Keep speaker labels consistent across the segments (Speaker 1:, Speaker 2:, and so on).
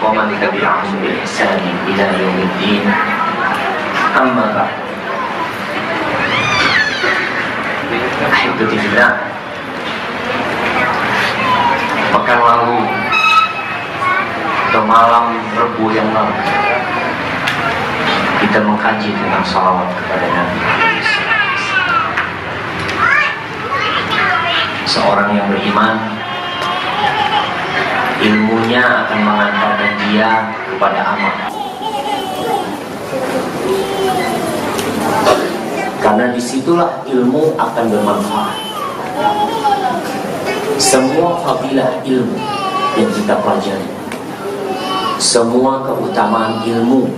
Speaker 1: ومن تبعهم بإحسان إلى يوم الدين. أما بعد، Ahibati fillah, pekan lalu atau malam Rabu yang lalu kita mengkaji tentang salawat kepada Nabi. Seorang yang beriman, ilmunya akan mengantarkan dia kepada amal. Karena disitulah ilmu akan bermanfaat. Semua fadilah ilmu yang kita pelajari, semua keutamaan ilmu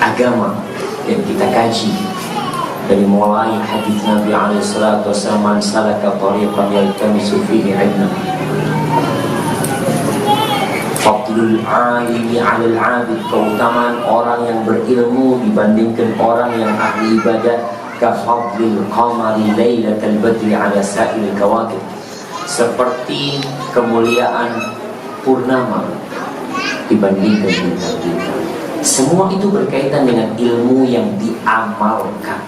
Speaker 1: agama yang kita kaji, dari mulai hadis Nabi SAW, man salaka tariqan yaltamisu fihi ilman, fadlul alimi 'alal 'abid, keutamaan orang yang berilmu dibandingkan orang yang ahli ibadah, ka fadlil qamari lailatal badri 'ala sa'il kawakib, seperti kemuliaan purnama dibandingkan bintang-bintang. Semua itu berkaitan dengan ilmu yang diamalkan.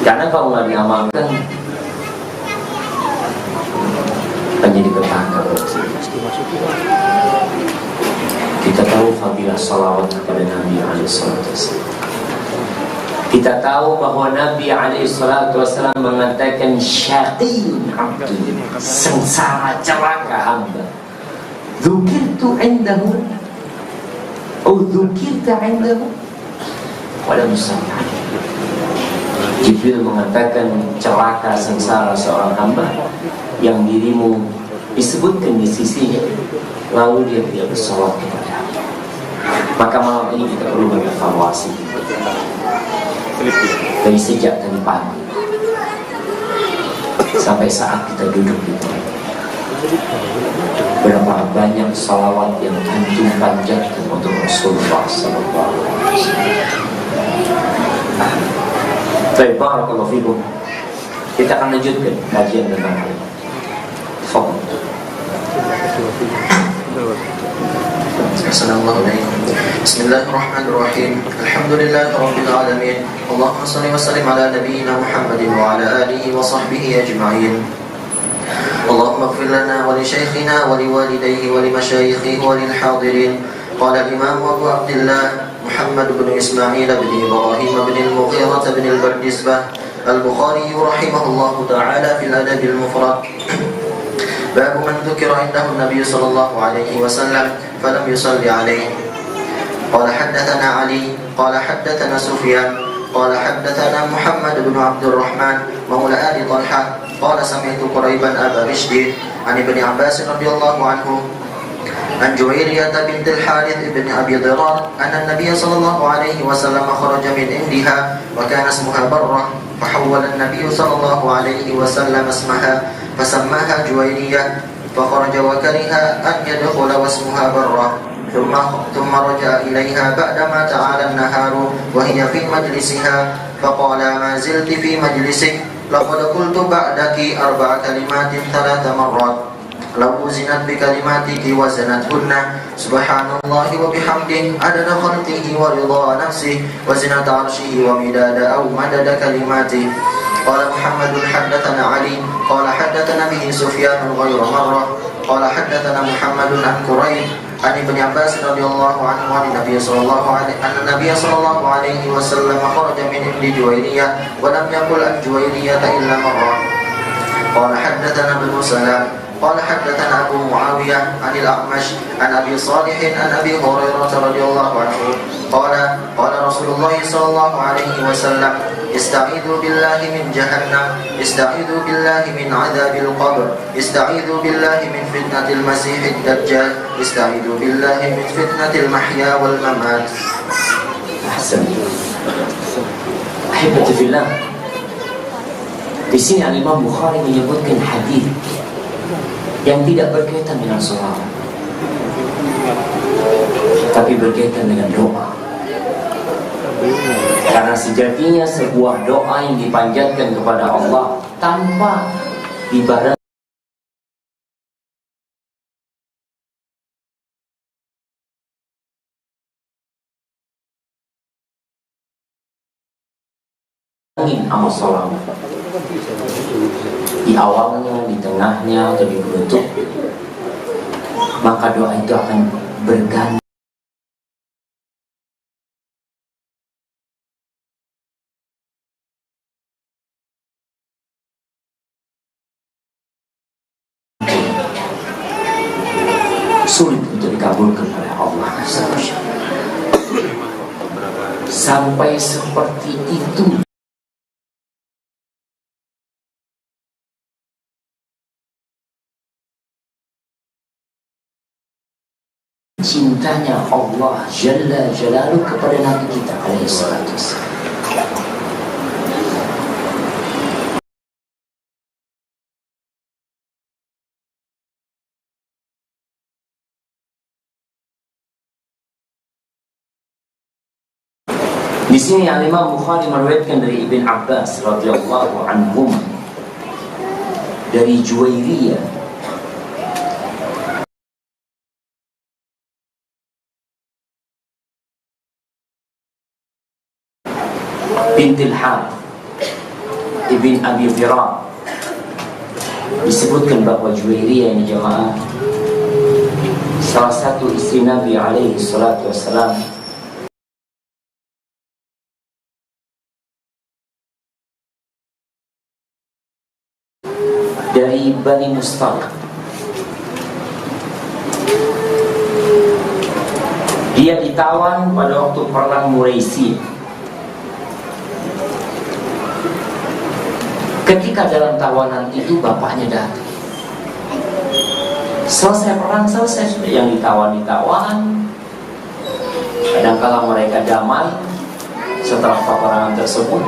Speaker 1: Karena kalau nggak diamalkan menjadi petaka. Kita tahu fadilah salawat kepada Nabi SAW. Kita tahu bahwa Nabi SAW mengatakan syaqiyun abdu, sengsara celaka hamba. Dzukirtu indahu atau dzukirta indahu walam yusalli. Jibril mengatakan celaka sengsara seorang hamba yang dirimu disebutkan di sisinya, lalu dia tidak bersalawat kepada Allah. Maka malam ini kita perlu mengevaluasi dari sejak tadi pagi sampai saat kita duduk di tempat, berapa banyak salawat yang antum panjatkan untuk Rasulullah SAW. Baik, barakallahu fikum. Kita akan lanjutkan kajian tentang hal ini.
Speaker 2: Assalamualaikum. Bismillahirrahmanirrahim. Alhamdulillahi rabbil alamin. Allahumma shalli wa sallim ala nabiyyina Muhammadin wa ala alihi wa sahbihi ajma'in. Allahumma ighfir lana wa li shaykhina wa li walidayhi wa li mashayikhina wa lil hadirin. Qala Imam Abu Abdullah Muhammad bin Ismail bin Ibrahim bin al-Mughirah bin al-Bardizbah al-Bukhari rahimahullahu ta'ala fil adab al-mufrad. Bab man dzukira indahu an-nabiy sallallahu alaihi wasallam falam yusalli alaihi. Qala haddatsana Ali qala haddatsana Sufyan qala haddatsana Muhammad bin Abdul Rahman maula Ali Talha qala sami'tu Quraiban Aba Bishr an Ibn Abbas radhiyallahu anhu an Juwairiyah bint al-Harith ibn Abi Dirar anna an-nabiy sallallahu alaihi wasallam kharaja min indiha wa kana ismuha Barrah fa hawwala an-nabiy sallallahu alaihi wasallam ismaha فسماها جويرية فخرج وكرها أن يدخل واسمها برة ثم رجع إليها بعدما تعالى النهار وهي في مجلسها فقال ما زلت في مجلسك لقد قلت بعدك 4 كلمات 3 مرات لو وزنت بكلماتك وزنتهن سبحان الله وبحمده عدد خلقه ورضا نفسه وزنة عرشه ومداد أو مدد كلماته. قال محمد حدثنا علي قال حدثنا به سفيان غير مرة قال حدثنا محمد عن قريب عن ابن عباس رضي الله عنه عن النبي صلى الله عليه وسلم خرج من عند جويرية ولم يقل عن جويرية إلا مرة. قال حدثنا ابن سلام قال حدثنا أبو معاوية عن الأعمش عن أبي صالح عن أبي هريرة رضي الله عنه قال رسول الله صلى الله عليه وسلم استعيذوا بالله من جهنم استعيذوا بالله من عذاب القبر استعيذوا بالله من فتنة المسيح الدجال استعيذوا بالله من فتنة المحيا والممات.
Speaker 1: Ahsan. Ahibati fillah. Di sini Al-Imam Bukhari menyebutkan hadis yang tidak berkaitan dengan salat, tapi berkaitan dengan doa. Karena sejatinya sebuah doa yang dipanjatkan kepada Allah tanpa ibarat dipanjangin amal sholat, di awalnya, di tengahnya, atau di penutup, maka doa itu akan berganti sulit untuk dikabulkan oleh Allah. Sampai seperti itu cintanya Allah Jalla Jalaluhu kepada Nabi kita alaihi salatu wassalam. Di sini Imam Bukhari meriwayatkan dari Ibn Abbas radhiyallahu anhum dari Juwairiyah bintil Harith Ibn Abi Dhira. Disebutkan bahwa Juwairiyah ini jemaah salah satu istri Nabi alaihi salatu wassalam, dari Bani Mustaq. Dia ditawan pada waktu perang Muraisi. Ketika dalam tawanan itu bapaknya datang. Selesai perang, selesai sudah, yang ditawan. Kadang-kala mereka damai setelah peperangan tersebut.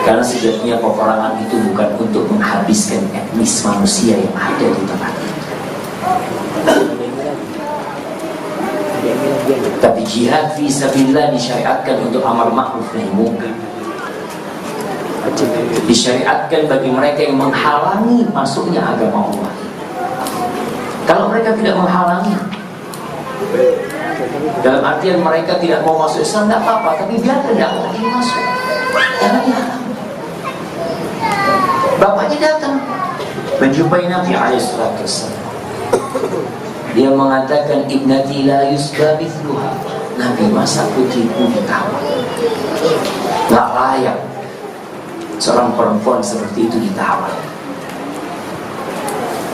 Speaker 1: Karena sejatinya peperangan itu bukan untuk menghabiskan etnis manusia yang ada di tempat itu, tapi jihad fi sabilillah disyariatkan untuk amar ma'ruf nahi munkar. Disyariatkan bagi mereka yang menghalangi masuknya agama Allah. Kalau mereka tidak menghalangi, dalam artian mereka tidak mau masuk Islam, tidak apa-apa, tapi biarkan dakwah ini masuk, jangan dihalangi. Bapaknya datang menjumpai Nabi alaihissalatu wassalam. Dia mengatakan, ibnati la yusba mithluha. Nabi, masa putriku ditawan? Gak layak seorang perempuan seperti itu ditawan.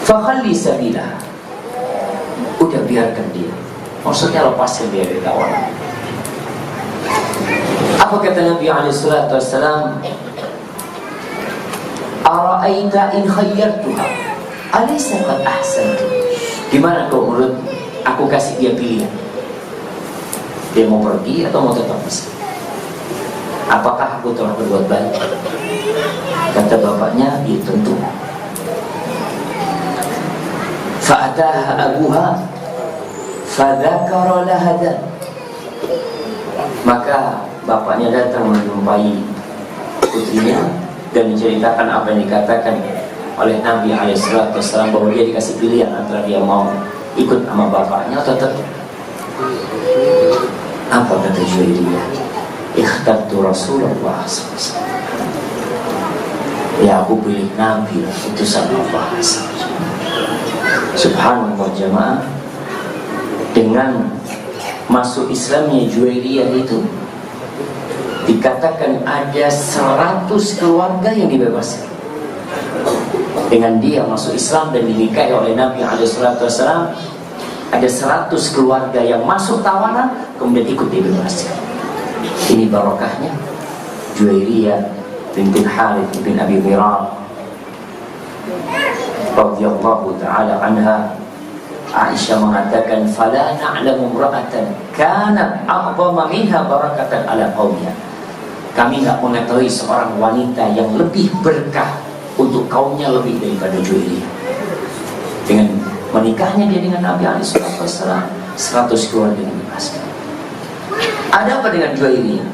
Speaker 1: Fakhalli sabilah. Udah biarkan dia. Maksudnya lepaskan dia ditawan. Apa kata Nabi alaihissalatu wassalam? Ara'aita in khayyartuha alaysa qad ahsantu. Gimana kau menurut aku kasih dia pilihan? Dia mau pergi atau mau tetap di sini? Apakah aku telah berbuat baik? Kata bapaknya, ya tentu. Fa'ataha abuha fadzakara laha dzalik. Maka bapaknya datang menjumpai putrinya dan menceritakan apa yang dikatakan oleh Nabi alaihissalam, bahwa dia dikasih pilihan antara dia mau ikut sama bapaknya atau tetap. Apa kata Juwairiyah? Ikhtartu Rasulullah SAW. Ya, aku pilih Nabi lah, utusan Allah. Subhanallah jemaah, dengan masuk Islamnya Juwairiyah itu dikatakan ada 100 keluarga yang dibebaskan. Dengan dia masuk Islam dan dinikahi oleh Nabi alaihissalam, ada 100 keluarga yang masuk tawanan kemudian ikut dibebaskan. Ini barokahnya Juwairiyah binti Harith bin Abi Dhira radhiyallahu ta'ala anha. Aisyah mengatakan, fala na'lamu imra'atan kanat a'zama minha barakatan ala qaumiha. Kami tidak mengetahui seorang wanita yang lebih berkah untuk kaumnya lebih daripada Juwairiyah. Dengan menikahnya dia dengan Nabi alaihissalam, 100 keluarga dibebaskan. Ada apa dengan Juwairiyah?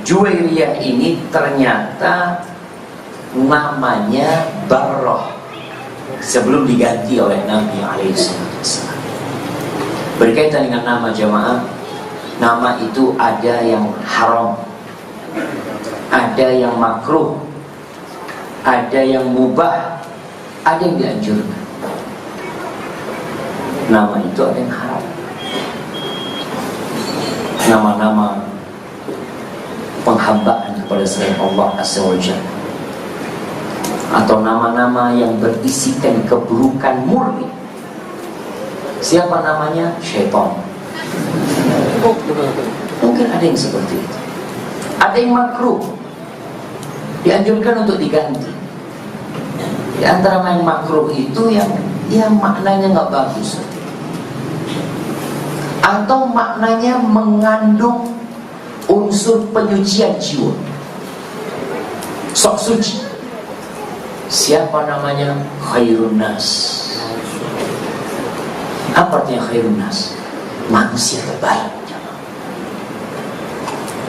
Speaker 1: Juwairiyah ini ternyata namanya Barrah sebelum diganti oleh Nabi alaihissalam. Berkaitan dengan nama jamaah, nama itu ada yang haram, ada yang makruh, ada yang mubah, ada yang dianjurkan. Nama itu ada yang haram. Nama-nama penghambaan kepada selain Allah Azza wa Jalla, atau nama-nama yang berisikan keburukan murni. Siapa namanya? Syaitan. Mungkin ada yang seperti itu. Ada yang makruh, dianjurkan untuk diganti. Di antara yang makruh itu yang maknanya nggak bagus, atau maknanya mengandung unsur penyucian jiwa, sok suci. Siapa namanya? Khairun nas. Apa artinya khairun nas? Manusia terbaik.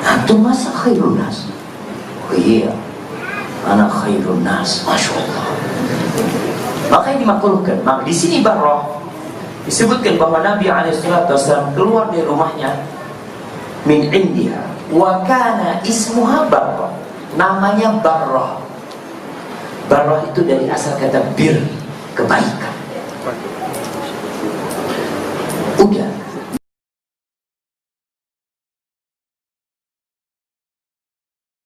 Speaker 1: Antum masa khairun nas? Oh iya, anak khairun nas, masya Allah. Makanya dimakruhkan. Maka di sini Barrah disebutkan bahwa Nabi SAW keluar dari rumahnya min indiha wa kana ismuha Barrah, namanya Barrah. Barrah itu dari asal kata bir, kebaikan. Udah,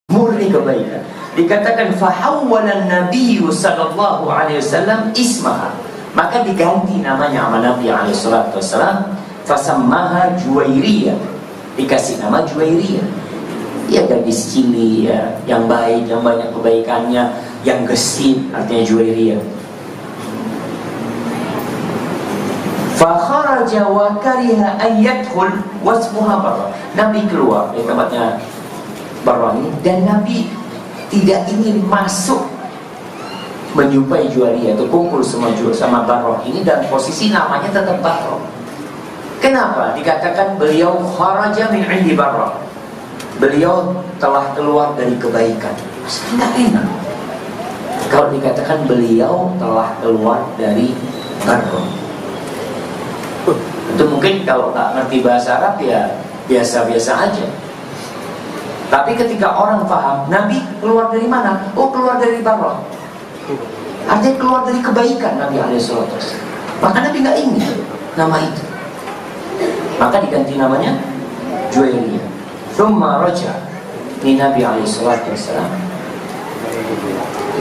Speaker 1: murni kebaikan. Dikatakan fahawwalan nabiyyu sallallahu alaihi wasallam ismaha, maka diganti namanya sama Nabi alaihi salatu wasallam, fasammaha Juwairiyah, dikasih nama Juwairiyah. Ya, gadis cili ya, yang baik, yang banyak kebaikannya, yang gesit, artinya Juwairiyah. Fa kharaja wa kariha an yadkhul wasmuha Barrah. Nabi keluar dari tempatnya Barrah ini, dan Nabi tidak ingin masuk menjumpai Juwairiyah atau kumpul sama Barrah ini, dan posisi namanya tetap Barrah. Kenapa? Dikatakan beliau kharaja min indi Barrah, beliau telah keluar dari kebaikan. Tidak enak kalau dikatakan beliau telah keluar dari Barrah. Itu mungkin kalau nggak ngerti bahasa Arab ya biasa-biasa aja. Tapi ketika orang paham, Nabi keluar dari mana? Oh, keluar dari Barrah. Artinya keluar dari kebaikan Nabi SAW. Maka Nabi nggak ingin nama itu. Maka diganti namanya Juwairiyah. Thumma raja. Ini Nabi SAW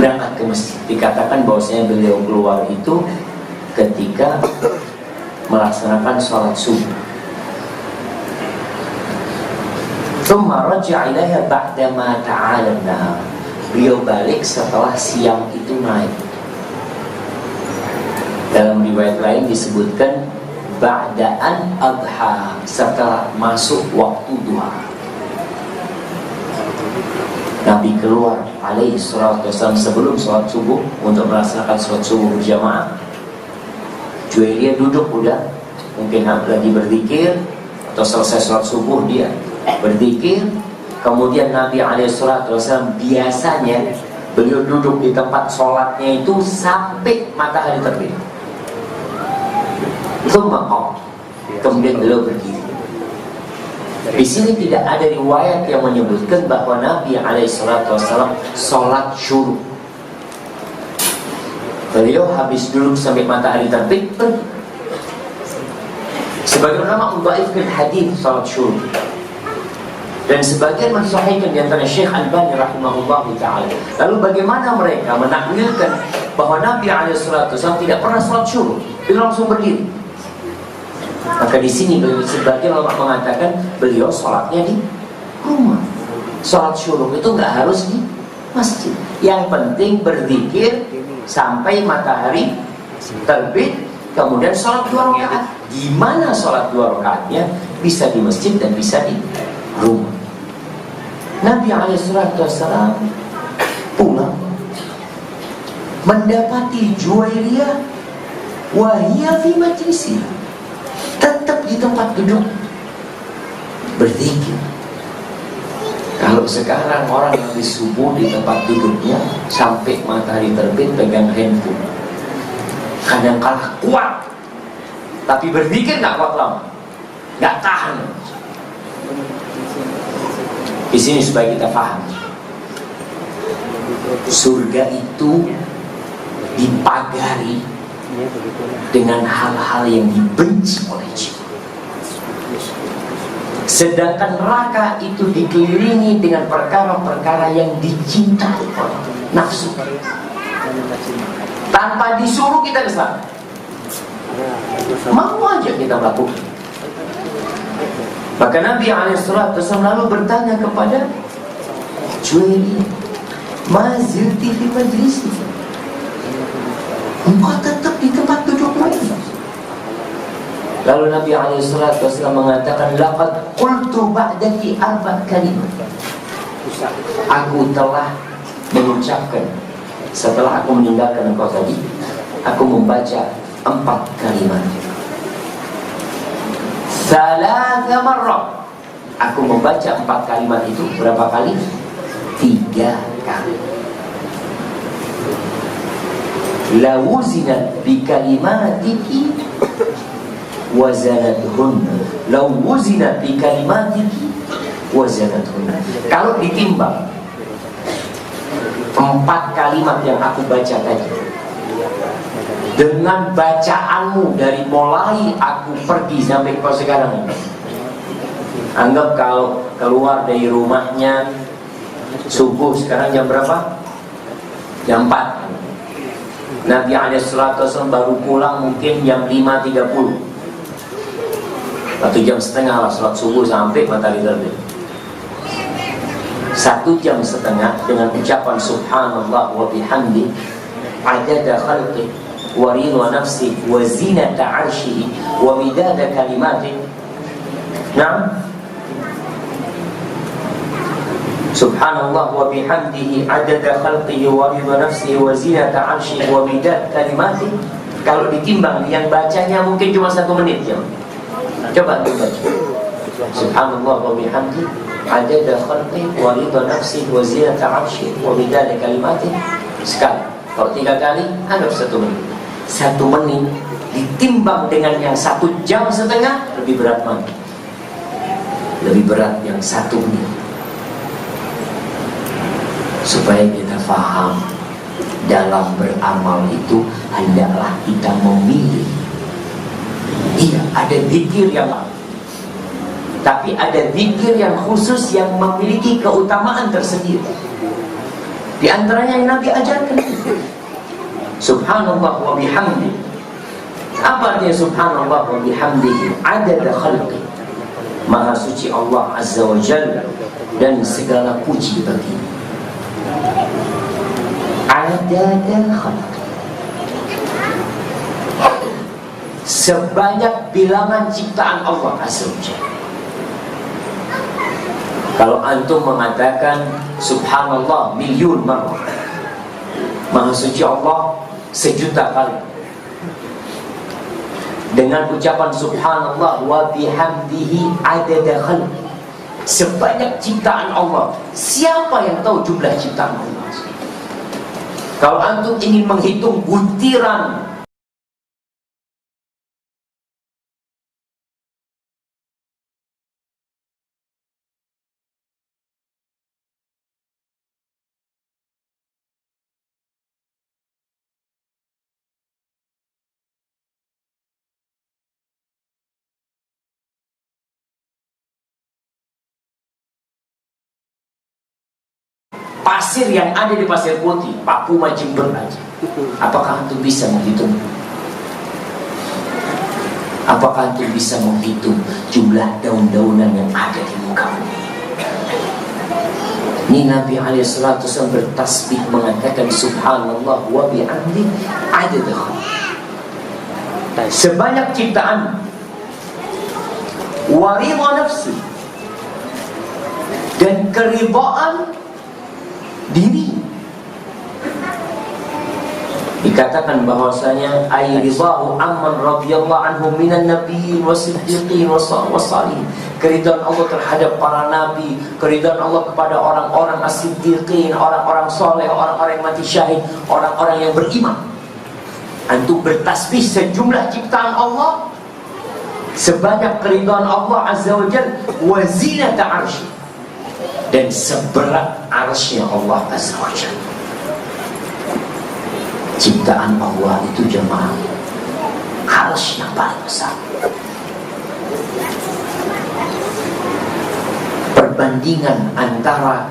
Speaker 1: berangkat ke masjid. Dikatakan bahwasanya beliau keluar itu ketika melaksanakan sholat subuh. Thumma raja'a ilaiha ba'dama ta'ala an-nahar. Beliau balik setelah siang itu naik. Dalam riwayat lain disebutkan ba'da'an adha, setelah masuk waktu duha. Nabi keluar alaihi salatu wasallam sebelum sholat subuh untuk melaksanakan sholat subuh berjamaah. Juwairiyah duduk udah, mungkin lagi berzikir atau selesai sholat subuh dia berzikir. Kemudian Nabi SAW biasanya beliau duduk di tempat sholatnya itu sampai matahari terbit. Kemudian beliau berdiri. Di sini tidak ada riwayat yang menyebutkan bahwa Nabi SAW sholat syuruk. Beliau habis duduk sampai matahari terbit pergi. Sebagian ulama mendhaifkan hadis sholat syuruk, dan sebagian mensahihkan di antara Syekh Albani rahimahullah ta'ala. Lalu bagaimana mereka menakwilkan bahwa Nabi SAW tidak pernah sholat syuruk, beliau langsung berdiri? Maka di sini sebagian ulama mengatakan beliau sholatnya di rumah. Sholat syuruk itu nggak harus di masjid. Yang penting berzikir sampai matahari terbit, kemudian sholat 2 rakaat. Di mana sholat 2 rakaatnya? Bisa di masjid dan bisa di rumah. Nabi SAW pulang mendapati Juwairiyah wahia fi majlisi, tetap di tempat duduk berzikir. Kalau sekarang orang habis subuh di tempat duduknya sampai matahari terbit pegang handphone, kadang kalah kuat, tapi berzikir nggak kuat lama, nggak tahan. Di sini supaya kita paham, Surga itu dipagari dengan hal-hal yang dibenci oleh jiwa. Sedangkan neraka itu dikelilingi dengan perkara-perkara yang dicintai oleh nafsu. Tanpa disuruh kita kesana, mau aja kita melakukan. Maka Nabi SAW lalu bertanya kepada Juwairiyah, "Ma zilti fi majlisi?" Engkau tetap di tempat dudukmu ini. Lalu Nabi SAW mengatakan, "Laqad qultu ba'daki arba' kalimat." Aku telah mengucapkan setelah aku meninggalkan engkau tadi, aku membaca 4 kalimat. Thalatha marrah. Aku membaca 4 kalimat itu berapa kali? 3 kali. La wuzinat bi kalimatiki wazanathunna. La wuzinat bi kalimatiki wazanathunna. Kalau ditimbang 4 kalimat yang aku baca tadi dengan bacaanmu dari mulai aku pergi sampai kau sekarang ini, anggap kalau keluar dari rumahnya subuh, sekarang jam berapa? Jam 4. Nabi SAW baru pulang mungkin jam 5.30, 1 jam setengah lah sholat subuh sampai matahari terbit. 1 jam setengah dengan ucapan subhanallah wa bihamdi adada khalqi wa ridha nafsi wa zinata arshihi wa midada kalimati. Naam, subhanallah wa bihamdihi adada khalqihi wa ridha nafsihi wa zinata arshihi wa midada kalimati. Kalau ditimbang yang bacanya mungkin cuma 1 menit ya. Coba dibaca subhanallah wa bihamdihi adada khalqi wa ridha nafsi wa zinata arsyi wa midada kalimati sekali. Kalau 3 kali anggap 1 menit. 1 menit ditimbang dengan yang 1 jam setengah, lebih berat mana? Lebih berat yang 1 menit. Supaya kita faham, dalam beramal itu hendaklah kita memilih. Iya, ada zikir yang tapi ada zikir yang khusus yang memiliki keutamaan tersendiri. Di antaranya yang Nabi ajarkan, subhanallah wa bihamdi. Apa artinya subhanallah wa bihamdihi? Adada khalqi, maha suci Allah Azza wa Jalla dan segala puji baginya. Adada khalqi, sebanyak bilangan ciptaan Allah Azza wa Jalla. Kalau antum mengatakan subhanallah miliun marrah, maha suci Allah 1.000.000 kali, dengan ucapan subhanallah wa bihamdihi adada khalqi, sebanyak ciptaan Allah. Siapa yang tahu jumlah ciptaan Allah? Kalau antum ingin menghitung butiran pasir yang ada di Pasir Putih, Papua, Jember aja, apakah antum bisa menghitung? Apakah antum bisa menghitung jumlah daun-daunan yang ada di muka bumi? Ini Nabi SAW bertasbih mengatakan subhanallah wa bihamdi adada khalqi, sebanyak ciptaan, wa ridha nafsi, dan keridhaan diri. Dikatakan bahwasanya ay ridahu amman radhiyallahu anhu minan nabiyyin wasiddiqin wassalihin, keridhaan Allah terhadap para nabi, keridhaan Allah kepada orang-orang as-siddiqin, orang-orang soleh, orang-orang yang mati syahid, orang-orang yang beriman. Antum bertasbih sejumlah ciptaan Allah, sebanyak keridhaan Allah Azza wa Jalla, wa zinata arsy, dan seberat arsy Allah Azza wa Jalla. ciptaan Allah itu jemaah, arsy yang paling besar. Perbandingan antara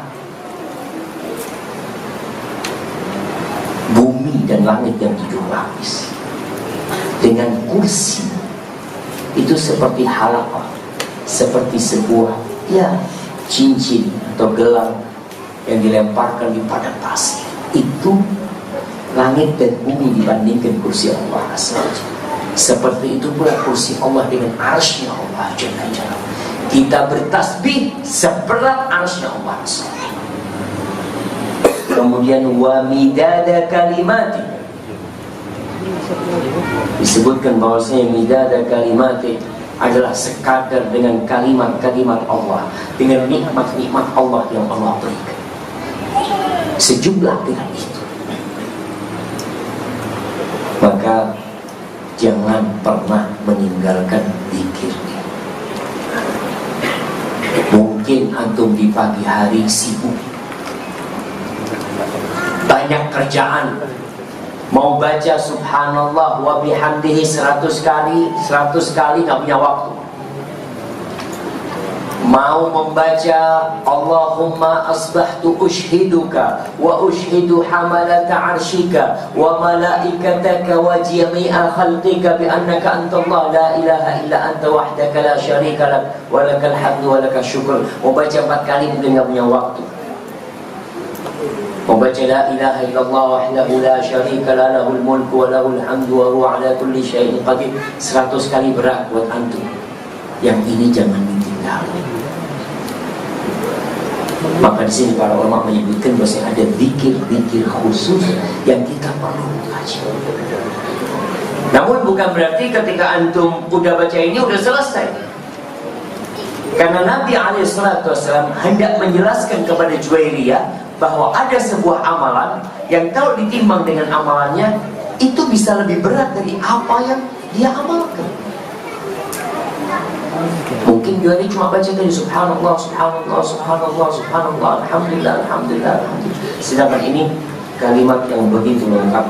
Speaker 1: bumi dan langit yang 7 lapis dengan kursi itu seperti halaqah, seperti sebuah cincin atau gelang yang dilemparkan di padang pasir. Itu langit dan bumi dibandingkan kursi Allah saja. Seperti itu pula kursi Allah dengan arsy Allah Jalla Jalla. Kita bertasbih seberat arsy Allah saja. Kemudian wa midada kalimati, disebutkan bahwasanya midada kalimati adalah sekadar dengan kalimat-kalimat Allah, dengan nikmat-nikmat Allah yang Allah berikan, sejumlah dengan itu. Maka jangan pernah meninggalkan zikirnya. Mungkin antum di pagi hari sibuk, banyak kerjaan, mau baca subhanallah wa bihamdihi 100 kali gak punya waktu. Mau membaca Allahumma asbahtu ushhiduka wa ushhidu hamalata arshika wa malaikataka wa jami'a khalqika bi annaka antallah la ilaha illa anta wahdaka la syarika lak wa lakal hamdu wa lakal syukur. Mau baca 4 kali mungkin gak punya waktu. Membaca la ilaha illallah wahdahu la syarika la lahul mulku wa lahul hamdu wa huwa ala kulli syai'in qadir 100 kali berat buat antum. Yang ini jangan ditinggal. Maka di sini para ulama menyebutkan bahwa ada zikir-zikir khusus yang kita perlu kaji. Namun bukan berarti ketika antum udah baca ini udah selesai. Karena Nabi SAW hendak menjelaskan kepada Juwairiyah bahwa ada sebuah amalan yang kalau ditimbang dengan amalannya itu bisa lebih berat dari apa yang dia amalkan. Mungkin Juwairiyah cuma baca tadi subhanallah, subhanallah, subhanallah, subhanallah, alhamdulillah, alhamdulillah, alhamdulillah. Sedangkan ini kalimat yang begitu lengkap.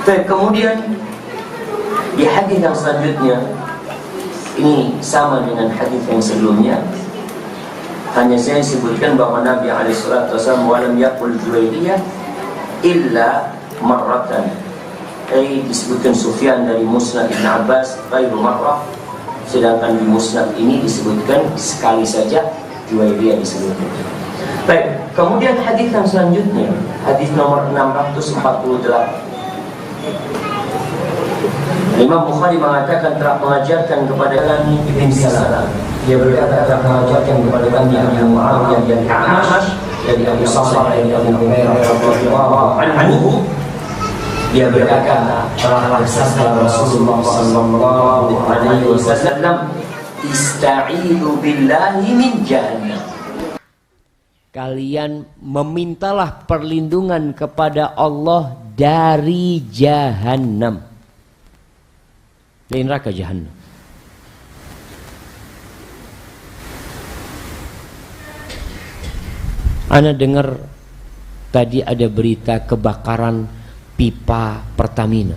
Speaker 1: Kemudian di hadis yang selanjutnya, ini sama dengan hadis yang sebelumnya. Hanya saya sebutkan bahwa Nabi SAW walam yaqul Juwairiyah illa marratan. Disebutkan Sufyan dari Musnad Ibn Abbas ghairu marrah. Sedangkan di Musnad ini disebutkan sekali saja, Juwairiyah disebutkan. Baik, kemudian hadis yang selanjutnya, hadis nomor 648. Imam Bukhari mengatakan telah mengajarkan kepada kami Ibn Salam. Dia berkata telah mengajarkan kepada kami Abu Muawiyah dari A'mash, dari Abu Salih, dari Abu Hurairah radhiyallahu anhu. Dia berkata telah bersabda Rasulullah sallallahu alaihi wasallam, "Ista'idu billahi min jahannam." Kalian memintalah perlindungan kepada Allah dari Jahannam. Dari neraka Jahannam. Ana dengar tadi ada berita kebakaran pipa Pertamina.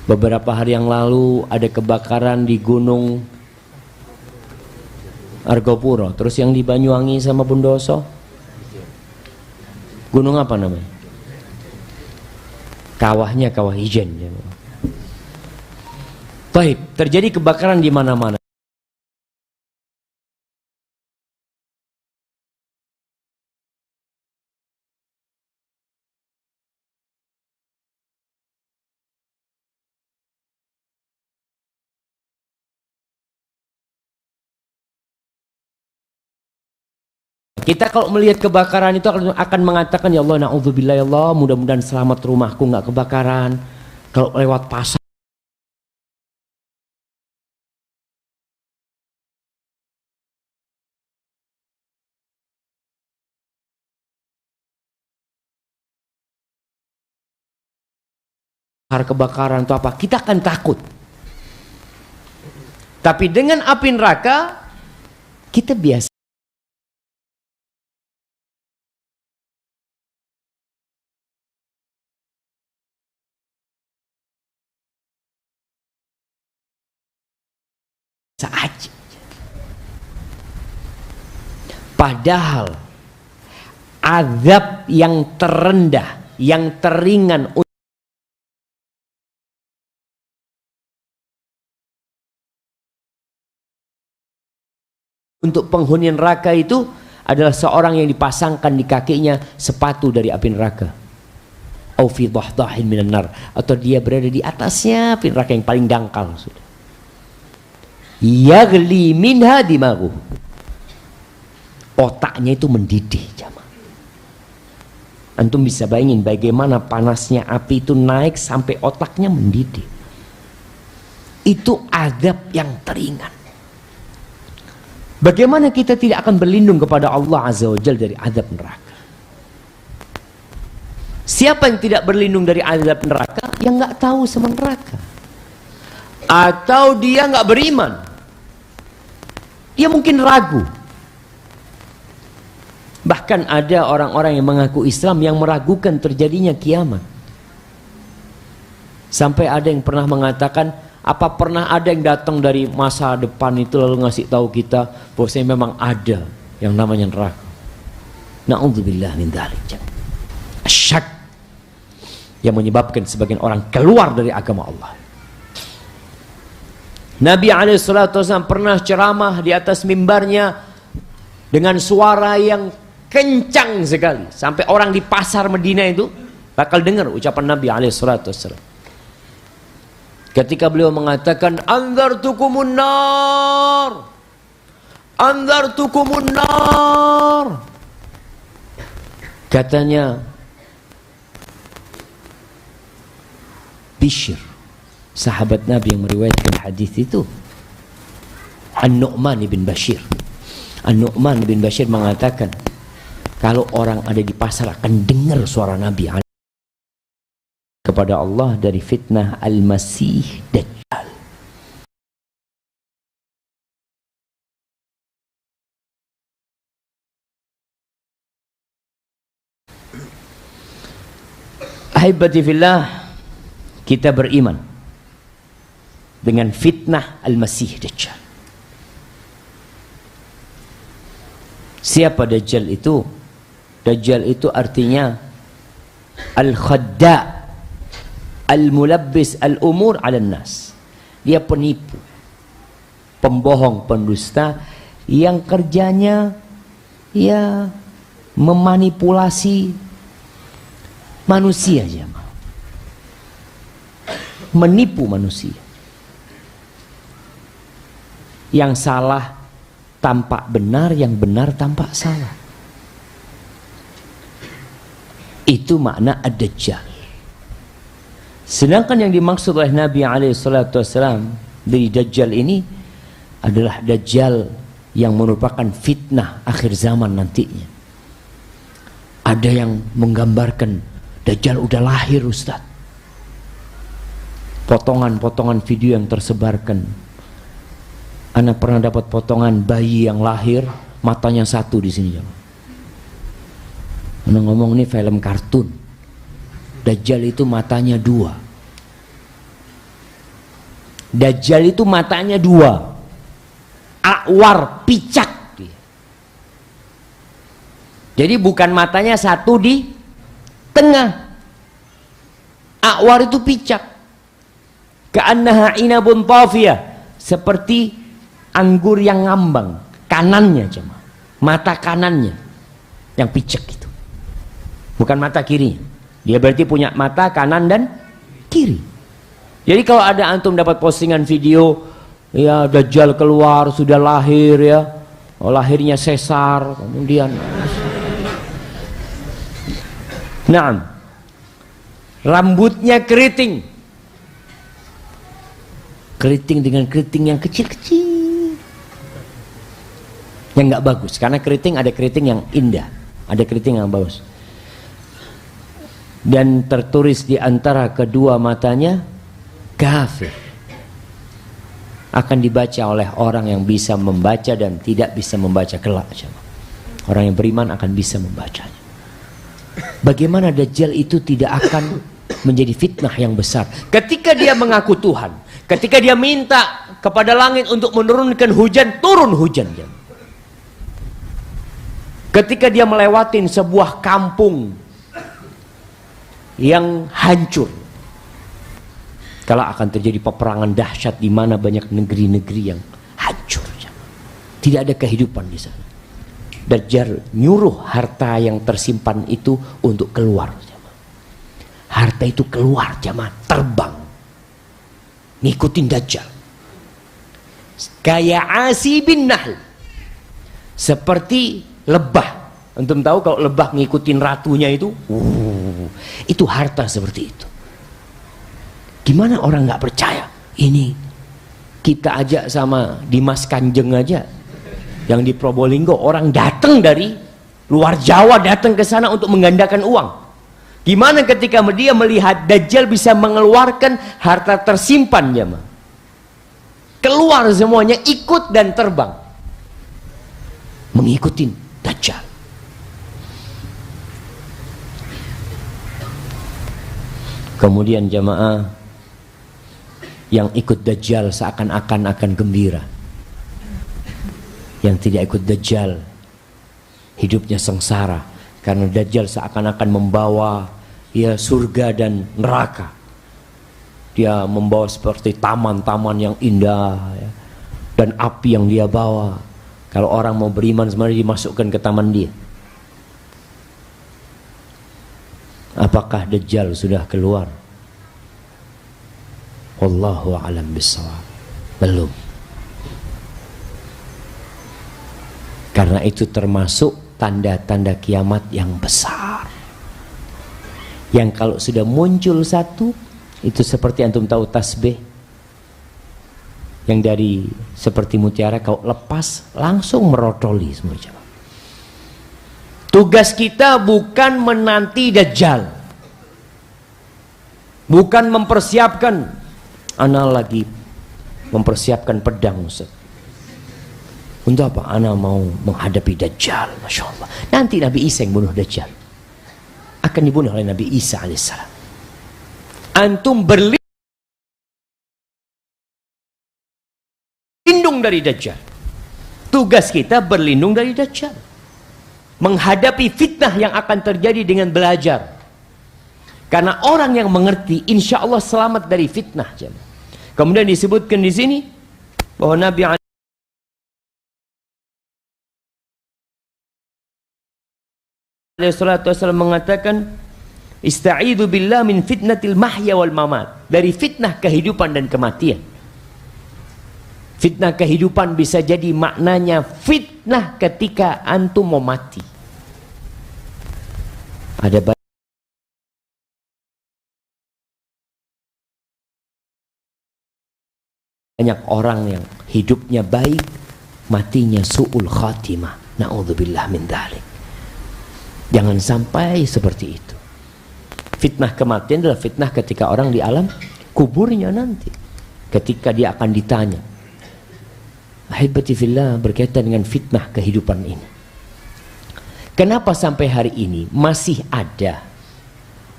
Speaker 1: Beberapa hari yang lalu ada kebakaran di Gunung Argopuro. Terus yang di Banyuwangi sama Bondoso, gunung apa namanya? Kawahnya Kawah Ijen. Baik, terjadi kebakaran di mana-mana. Kita kalau melihat kebakaran itu akan mengatakan, ya Allah, na'udzubillah ya Allah, mudah-mudahan selamat rumahku nggak kebakaran. Kalau lewat pasar kebakaran itu apa, kita akan takut. Tapi dengan api neraka kita biasa.
Speaker 3: Padahal azab yang terendah, yang teringan untuk penghuni neraka itu adalah seorang yang dipasangkan di kakinya sepatu dari api neraka. Au fi dhahdahin minan nar, atau dia berada di atasnya api neraka yang paling dangkal sudah. Yaghli minha dimaghu. Otaknya itu mendidih, jamaah. Antum bisa bayangin bagaimana panasnya api itu naik sampai otaknya mendidih. Itu azab yang teringan. Bagaimana kita tidak akan berlindung kepada Allah Azza wa Jalla dari azab neraka? Siapa yang tidak berlindung dari azab neraka? Yang nggak tahu sama neraka, atau dia nggak beriman, dia mungkin ragu. Bahkan ada orang-orang yang mengaku Islam yang meragukan terjadinya kiamat. Sampai ada yang pernah mengatakan, apa pernah ada yang datang dari masa depan itu lalu ngasih tahu kita bahwasanya memang ada yang namanya neraka? Na'udzubillah min dzalik. Syak yang menyebabkan sebagian orang keluar dari agama Allah. Nabi SAW pernah ceramah di atas mimbarnya dengan suara yang kencang sekali, sampai orang di pasar Madinah itu bakal dengar ucapan Nabi SAW. Ketika beliau mengatakan, anzartukumun nar, anzartukumun nar, katanya Bishr, sahabat Nabi yang meriwayatkan hadis itu, An-Nu'man bin Bashir. An-Nu'man bin Bashir mengatakan, kalau orang ada di pasar akan dengar suara Nabi kepada Allah dari fitnah Al-Masih Dajjal. Ahibati fillah, kita beriman dengan fitnah Al-Masih Dajjal. Siapa Dajjal itu? Dajjal itu artinya Al-Khadda' Al-Mulabbis Al-Umur 'alan nas. Dia penipu, pembohong, pendusta yang kerjanya ya memanipulasi manusia aja, menipu manusia. Yang salah tampak benar, yang benar tampak salah. Itu makna ad-Dajjal. Sedangkan yang dimaksud oleh Nabi SAW dari Dajjal ini adalah Dajjal yang merupakan fitnah akhir zaman nantinya. Ada yang menggambarkan Dajjal udah lahir, Ustaz. Potongan-potongan video yang tersebarkan. Ana pernah dapat potongan bayi yang lahir, matanya satu di sini. Ana ngomong ini film kartun. Dajjal itu matanya dua. Dajjal itu matanya dua. Akwar, picak. Jadi bukan matanya satu di tengah. Akwar itu picak. Ka'annaha inabun tafiyah. Seperti anggur yang ngambang. Kanannya cuma. Mata kanannya yang picak itu. Bukan mata kirinya. Dia berarti punya mata kanan dan kiri. Jadi kalau ada antum dapat postingan video, ya Dajjal keluar sudah lahir ya, oh, lahirnya sesar, kemudian, nah, rambutnya keriting, keriting dengan keriting yang kecil-kecil, yang nggak bagus. Karena keriting ada keriting yang indah, ada keriting yang bagus. Dan tertulis di antara kedua matanya kafir. Akan dibaca oleh orang yang bisa membaca dan tidak bisa membaca kelak. Orang yang beriman akan bisa membacanya. Bagaimana Dajjal itu tidak akan menjadi fitnah yang besar? Ketika dia mengaku Tuhan, ketika dia minta kepada langit untuk menurunkan hujan, turun hujan. Ketika dia melewatin sebuah kampung yang hancur, kalau akan terjadi peperangan dahsyat di mana banyak negeri-negeri yang hancur, tidak ada kehidupan di sana. Dajjal nyuruh harta yang tersimpan itu untuk keluar. Harta itu keluar, jamaah, terbang, ngikutin Dajjal. Kayak asibin nahl, seperti lebah. Antum tahu kalau lebah ngikutin ratunya itu harta seperti itu. Gimana orang nggak percaya? Ini kita ajak sama Dimas Kanjeng aja, yang di Probolinggo, orang datang dari luar Jawa datang ke sana untuk menggandakan uang. Gimana ketika dia melihat Dajjal bisa mengeluarkan harta tersimpan, jemaah? Keluar semuanya, ikut dan terbang mengikuti Dajjal. Kemudian jemaah, yang ikut Dajjal seakan-akan akan gembira. Yang tidak ikut Dajjal hidupnya sengsara, karena Dajjal seakan-akan membawa surga dan neraka. Dia membawa seperti taman-taman yang indah, dan api yang dia bawa. Kalau orang mau beriman sebenarnya dimasukkan ke taman dia. Apakah Dajjal sudah keluar? Wallahu a'lam bishawab. Belum. Karena itu termasuk tanda-tanda kiamat yang besar, yang kalau sudah muncul satu, itu seperti antum tahu tasbih yang dari seperti mutiara, kalau lepas langsung merotoli semua. Tugas kita bukan menanti Dajjal, bukan mempersiapkan. Ana lagi mempersiapkan pedang, Ustaz. Untuk apa? Ana mau menghadapi Dajjal. Masya Allah. Nanti Nabi Isa yang bunuh Dajjal, akan dibunuh oleh Nabi Isa alaihissalam. Antum berlindung dari Dajjal. Tugas kita berlindung dari Dajjal, menghadapi fitnah yang akan terjadi dengan belajar. Karena orang yang mengerti, insya Allah selamat dari fitnah. Kemudian disebutkan di sini bahwa Nabi SAW mengatakan, "Ista'idu billah min fitnatil mahya wal mamat." Dari fitnah kehidupan dan kematian. Fitnah kehidupan bisa jadi maknanya fitnah ketika antum mau mati. Ada banyak orang yang hidupnya baik, matinya su'ul khatimah. Na'udzubillah min dzalik. Jangan sampai seperti itu. Fitnah kematian adalah fitnah ketika orang di alam kuburnya nanti, ketika dia akan ditanya. Ahibati fillah, berkaitan dengan fitnah kehidupan ini. Kenapa sampai hari ini masih ada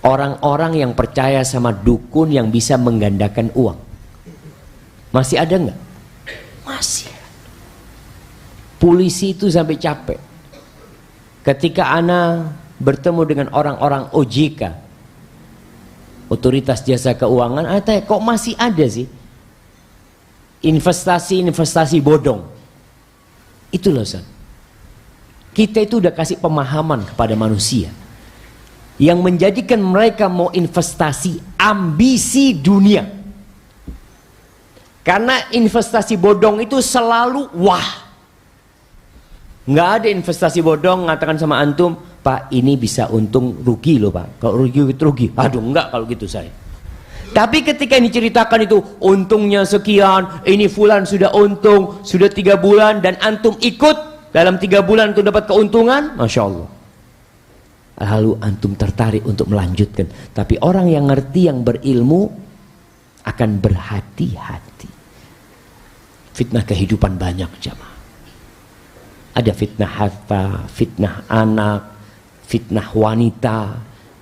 Speaker 3: orang-orang yang percaya sama dukun yang bisa menggandakan uang? Masih ada nggak? Masih. Polisi itu sampai capek ketika ana bertemu dengan orang-orang OJK, Otoritas Jasa Keuangan. Ana tanya, kok masih ada sih investasi bodong? Itulah Ustaz, kita itu udah kasih pemahaman kepada manusia yang menjadikan mereka mau investasi ambisi dunia. Karena investasi bodong itu selalu wah. Nggak ada investasi bodong mengatakan sama antum, Pak ini bisa untung rugi loh Pak. Kalau rugi itu rugi. Aduh enggak kalau gitu saya. Tapi ketika ini ceritakan itu untungnya sekian, ini fulan sudah untung, sudah 3 bulan dan antum ikut dalam 3 bulan untuk dapat keuntungan, Masya Allah. Lalu antum tertarik untuk melanjutkan. Tapi orang yang ngerti, yang berilmu akan berhati-hati. Fitnah kehidupan banyak jamaah. Ada fitnah harta, fitnah anak, fitnah wanita,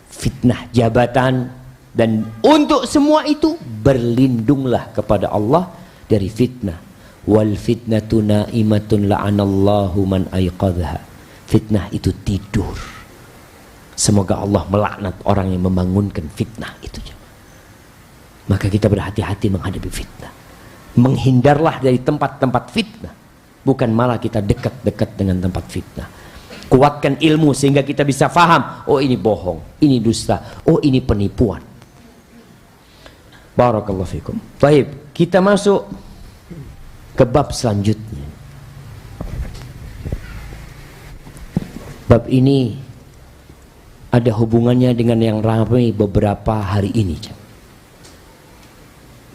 Speaker 3: fitnah jabatan. Dan untuk semua itu berlindunglah kepada Allah dari fitnah. Wal fitnatu na'imatun la'anallahu man ayqadha. Fitnah itu tidur. Semoga Allah melaknat orang yang membangunkan fitnah itu. Maka kita berhati-hati menghadapi fitnah. Menghindarlah dari tempat-tempat fitnah, bukan malah kita dekat-dekat dengan tempat fitnah. Kuatkan ilmu sehingga kita bisa faham, oh ini bohong, ini dusta, oh ini penipuan. Barakallahu fikum. Baik, kita masuk ke bab selanjutnya. Bab ini ada hubungannya dengan yang ramai beberapa hari ini.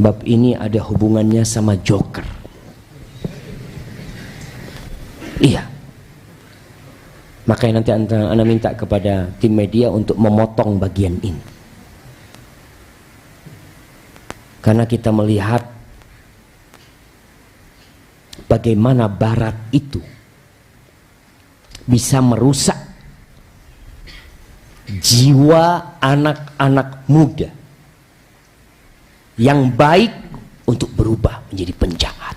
Speaker 3: Bab ini ada hubungannya sama joker. Iya. Makanya nanti Anda minta kepada tim media untuk memotong bagian ini. Karena kita melihat bagaimana Barat itu bisa merusak jiwa anak-anak muda yang baik untuk berubah menjadi penjahat.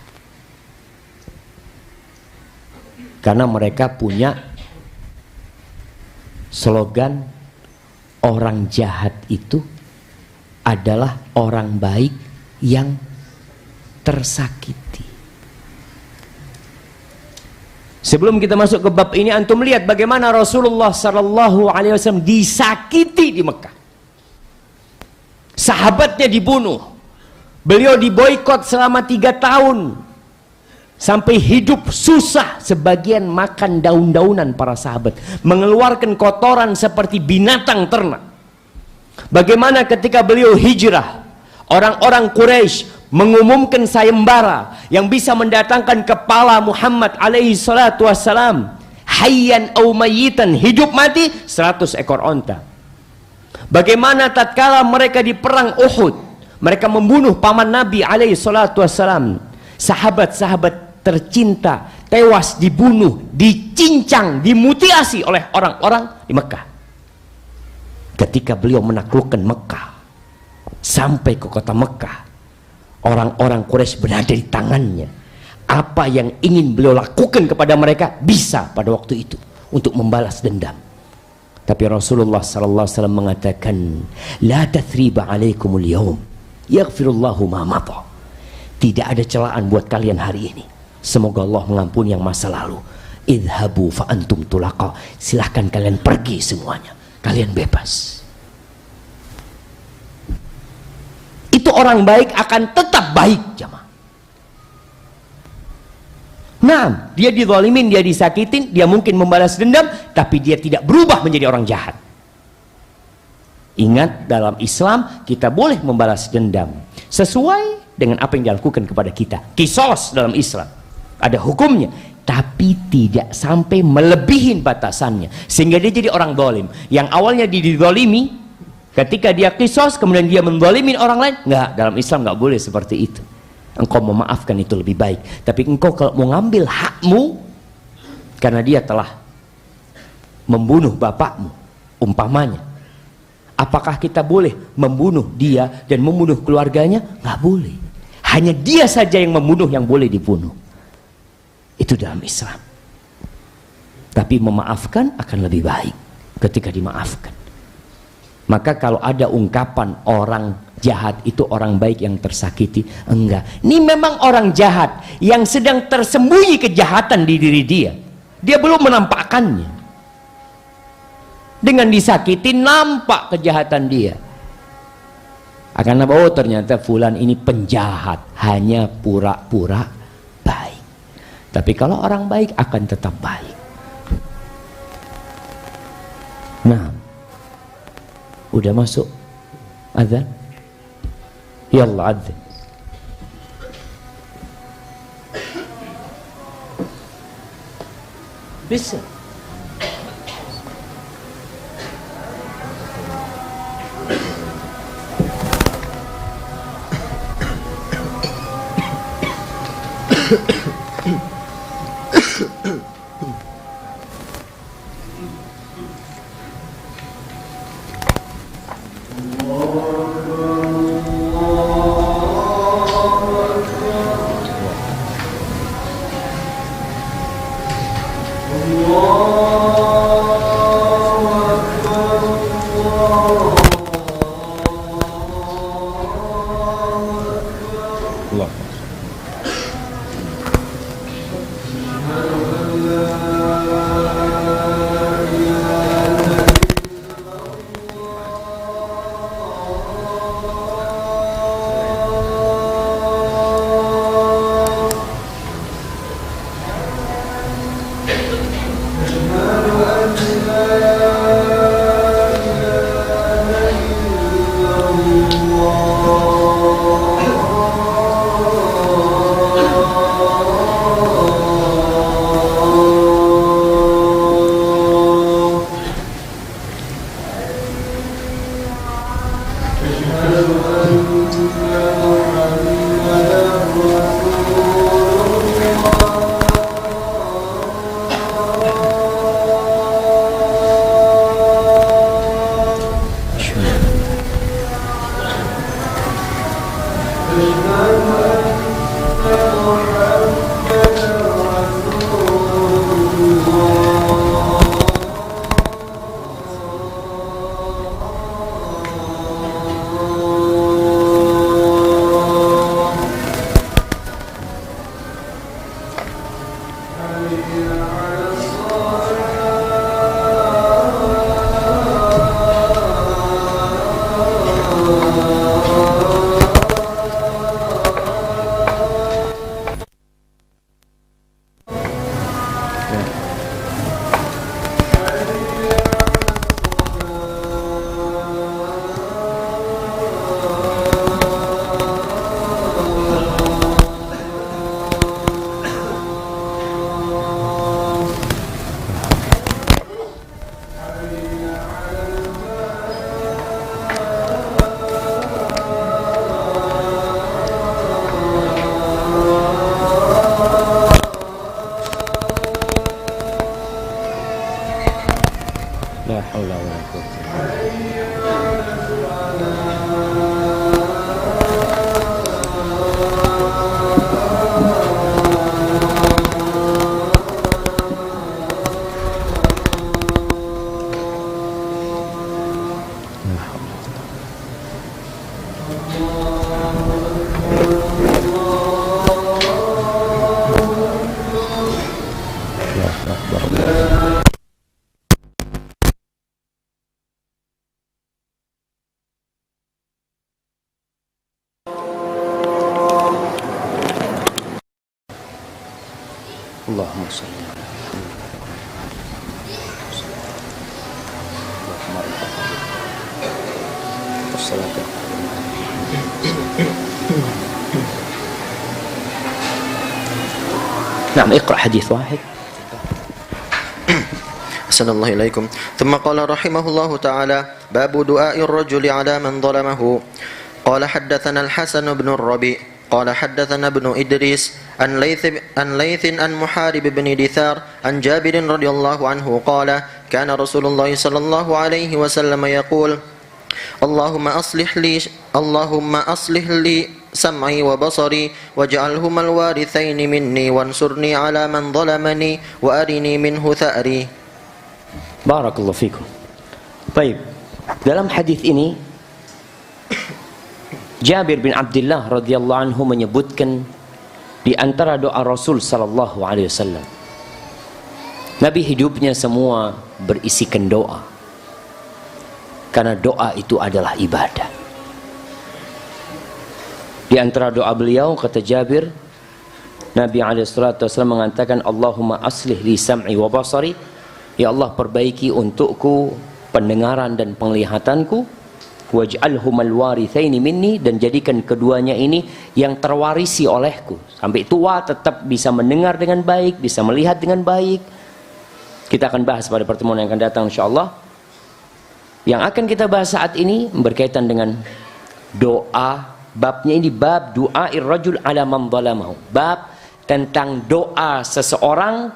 Speaker 3: Karena mereka punya slogan, orang jahat itu adalah orang baik yang tersakiti. Sebelum kita masuk ke bab ini, antum lihat bagaimana Rasulullah SAW disakiti di Mekah. Sahabatnya dibunuh, beliau diboikot selama 3 tahun, sampai hidup susah. Sebagian makan daun-daunan para sahabat, mengeluarkan kotoran seperti binatang ternak. Bagaimana ketika beliau hijrah, orang-orang Quraisy mengumumkan sayembara yang bisa mendatangkan kepala Muhammad alaihi salatu wassalam, hayyan au mayyitan, hidup mati, 100 ekor onta. Bagaimana tatkala mereka di perang Uhud, mereka membunuh paman Nabi alaihi salatu wassalam, sahabat-sahabat tercinta tewas dibunuh, dicincang, dimutiasi oleh orang-orang di Mekah. Ketika beliau menaklukkan Mekah sampai ke kota Mekah, orang-orang Quraisy berada di tangannya. Apa yang ingin beliau lakukan kepada mereka bisa pada waktu itu untuk membalas dendam. Tapi Rasulullah SAW mengatakan, la tathriba alaikumul yaum, yaghfirullahu ma madha. Tidak ada celaan buat kalian hari ini. Semoga Allah mengampuni yang masa lalu. Idhabu fa antum tulaqa. Silahkan kalian pergi semuanya, kalian bebas. Itu orang baik akan tetap baik, jamaah. Nah, dia dizalimin, dia disakitin, dia mungkin membalas dendam, tapi dia tidak berubah menjadi orang jahat. Ingat, dalam Islam kita boleh membalas dendam sesuai dengan apa yang dilakukan kepada kita. Qisas dalam Islam ada hukumnya, tapi tidak sampai melebihi batasannya sehingga dia jadi orang zalim. Yang awalnya dia dizalimi, ketika dia qisas kemudian dia menzalimin orang lain, enggak, dalam Islam enggak boleh seperti itu. Engkau memaafkan itu lebih baik. Tapi engkau kalau mau ngambil hakmu karena dia telah membunuh bapakmu umpamanya, apakah kita boleh membunuh dia dan membunuh keluarganya? Nggak boleh. Hanya dia saja yang membunuh yang boleh dibunuh. Itu dalam Islam. Tapi memaafkan akan lebih baik ketika dimaafkan. Maka kalau ada ungkapan orang jahat itu orang baik yang tersakiti, enggak. Ini memang orang jahat yang sedang tersembunyi kejahatan di diri dia. Dia belum menampakkannya. Dengan disakiti nampak kejahatan dia. Akan apa? Oh, ternyata fulan ini penjahat, hanya pura-pura baik. Tapi kalau orang baik akan tetap baik. Nah, udah masuk azan? Yallah azan. Bisa.
Speaker 1: Allah
Speaker 3: La haula wa la quwwata. Allahumma salli ala نعم اقرأ حديث واحد.
Speaker 2: أحسن الله إليكم. ثم قال رحمه الله تعالى: باب دعاء الرجل على من ظلمه. قال حدثنا الحسن بن الربيع قال حدثنا ابن إدريس عن ليث عن محارب بن دثار عن جابر رضي الله عنه قال: كان رسول الله صلى الله عليه وسلم يقول: اللهم أصلح لي سمعي وبصري واجعلهما الوارثين مني وانصرني على من ظلمني وأرني منه ثأري.
Speaker 3: Barakallahu fikum. Baik. Dalam hadis ini Jabir bin Abdullah radhiyallahu anhu menyebutkan di antara doa Rasul sallallahu alaihi wasallam. Nabi hidupnya semua berisikan doa. Karena doa itu adalah ibadah. Di antara doa beliau kata Jabir, Nabi alaihi salatu wasallam mengatakan, Allahumma aslih li sam'i wa basari. Ya Allah, perbaiki untukku pendengaran dan penglihatanku. Waj'alhumal warithaini minni, dan jadikan keduanya ini yang terwarisi olehku. Sampai tua tetap bisa mendengar dengan baik, bisa melihat dengan baik. Kita akan bahas pada pertemuan yang akan datang insyaallah. Yang akan kita bahas saat ini berkaitan dengan doa. Babnya ini bab du'air rajul ala man zalamahu. Bab tentang doa seseorang,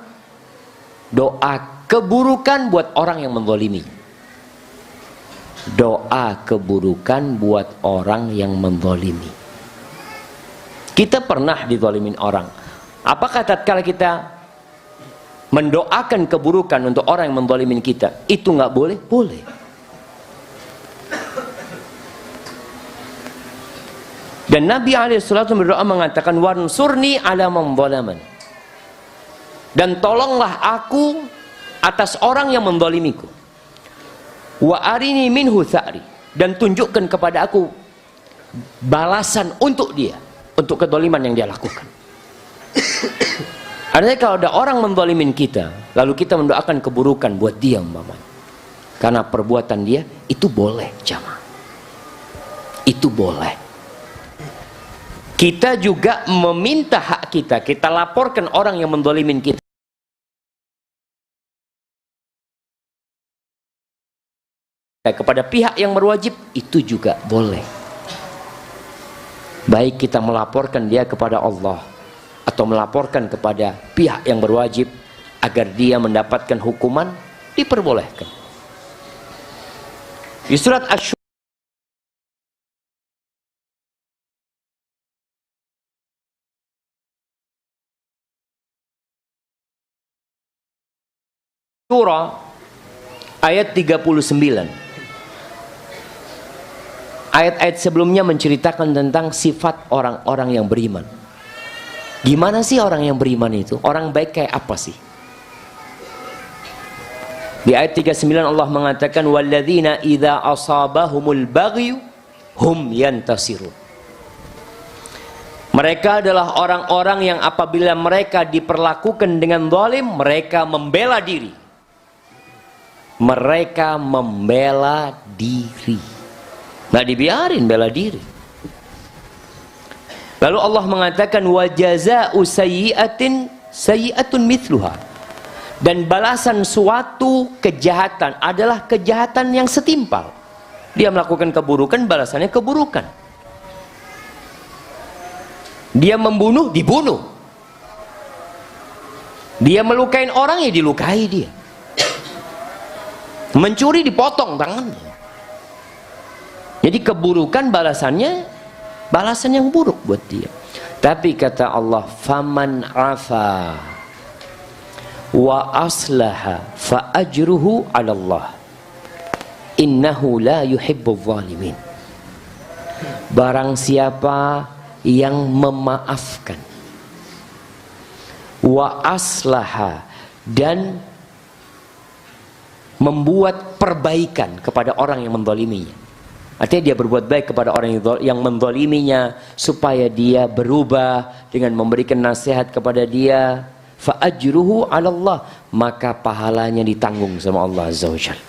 Speaker 3: doa keburukan buat orang yang menzalimi. Doa keburukan buat orang yang menzalimi. Kita pernah dizalimin orang. Apakah tatkala kita mendoakan keburukan untuk orang yang menzalimin kita, itu nggak boleh? Boleh. Dan Nabi alaihissalatu berdoa mengatakan, wansurni ala man zalaman. Dan tolonglah aku atas orang yang menzalimiku. Wa arini minhu tha'ri, dan tunjukkan kepada aku balasan untuk dia, untuk kezaliman yang dia lakukan. Artinya kalau ada orang menzalimin kita, lalu kita mendoakan keburukan buat dia umpamanya, karena perbuatan dia, itu boleh jamaah. Itu boleh. Kita juga meminta hak kita, kita laporkan orang yang menzalimin kita kepada pihak yang berwajib, itu juga boleh. Baik kita melaporkan dia kepada Allah atau melaporkan kepada pihak yang berwajib agar dia mendapatkan hukuman, diperbolehkan. Di surat Asy-Syura ayat 39. Ayat-ayat sebelumnya menceritakan tentang sifat orang-orang yang beriman. Gimana sih orang yang beriman itu? Orang baik kayak apa sih? Di ayat 39 Allah mengatakan walladzina idza asabahumul baghyu hum yantasirun. Mereka adalah orang-orang yang apabila mereka diperlakukan dengan zalim, mereka membela diri. Mereka membela diri. Nggak dibiarin bela diri. Lalu Allah mengatakan wa jazaa'u sayyi'atin sayyi'atun mithluha. Dan balasan suatu kejahatan adalah kejahatan yang setimpal. Dia melakukan keburukan, balasannya keburukan. Dia membunuh, dibunuh. Dia melukain orang, ya dilukai dia. Mencuri, dipotong tangannya. Jadi keburukan balasannya balasan yang buruk buat dia. Tapi kata Allah, faman afa wa aslaha fa ajruhu 'ala Allah. Innahu la yuhibbul zalimin. Barang siapa yang memaafkan wa aslaha dan membuat perbaikan kepada orang yang menzaliminya. Artinya dia berbuat baik kepada orang yang menzaliminya supaya dia berubah dengan memberikan nasihat kepada dia, fa ajruhu 'ala Allah, maka pahalanya ditanggung sama Allah Azza wa Jalla.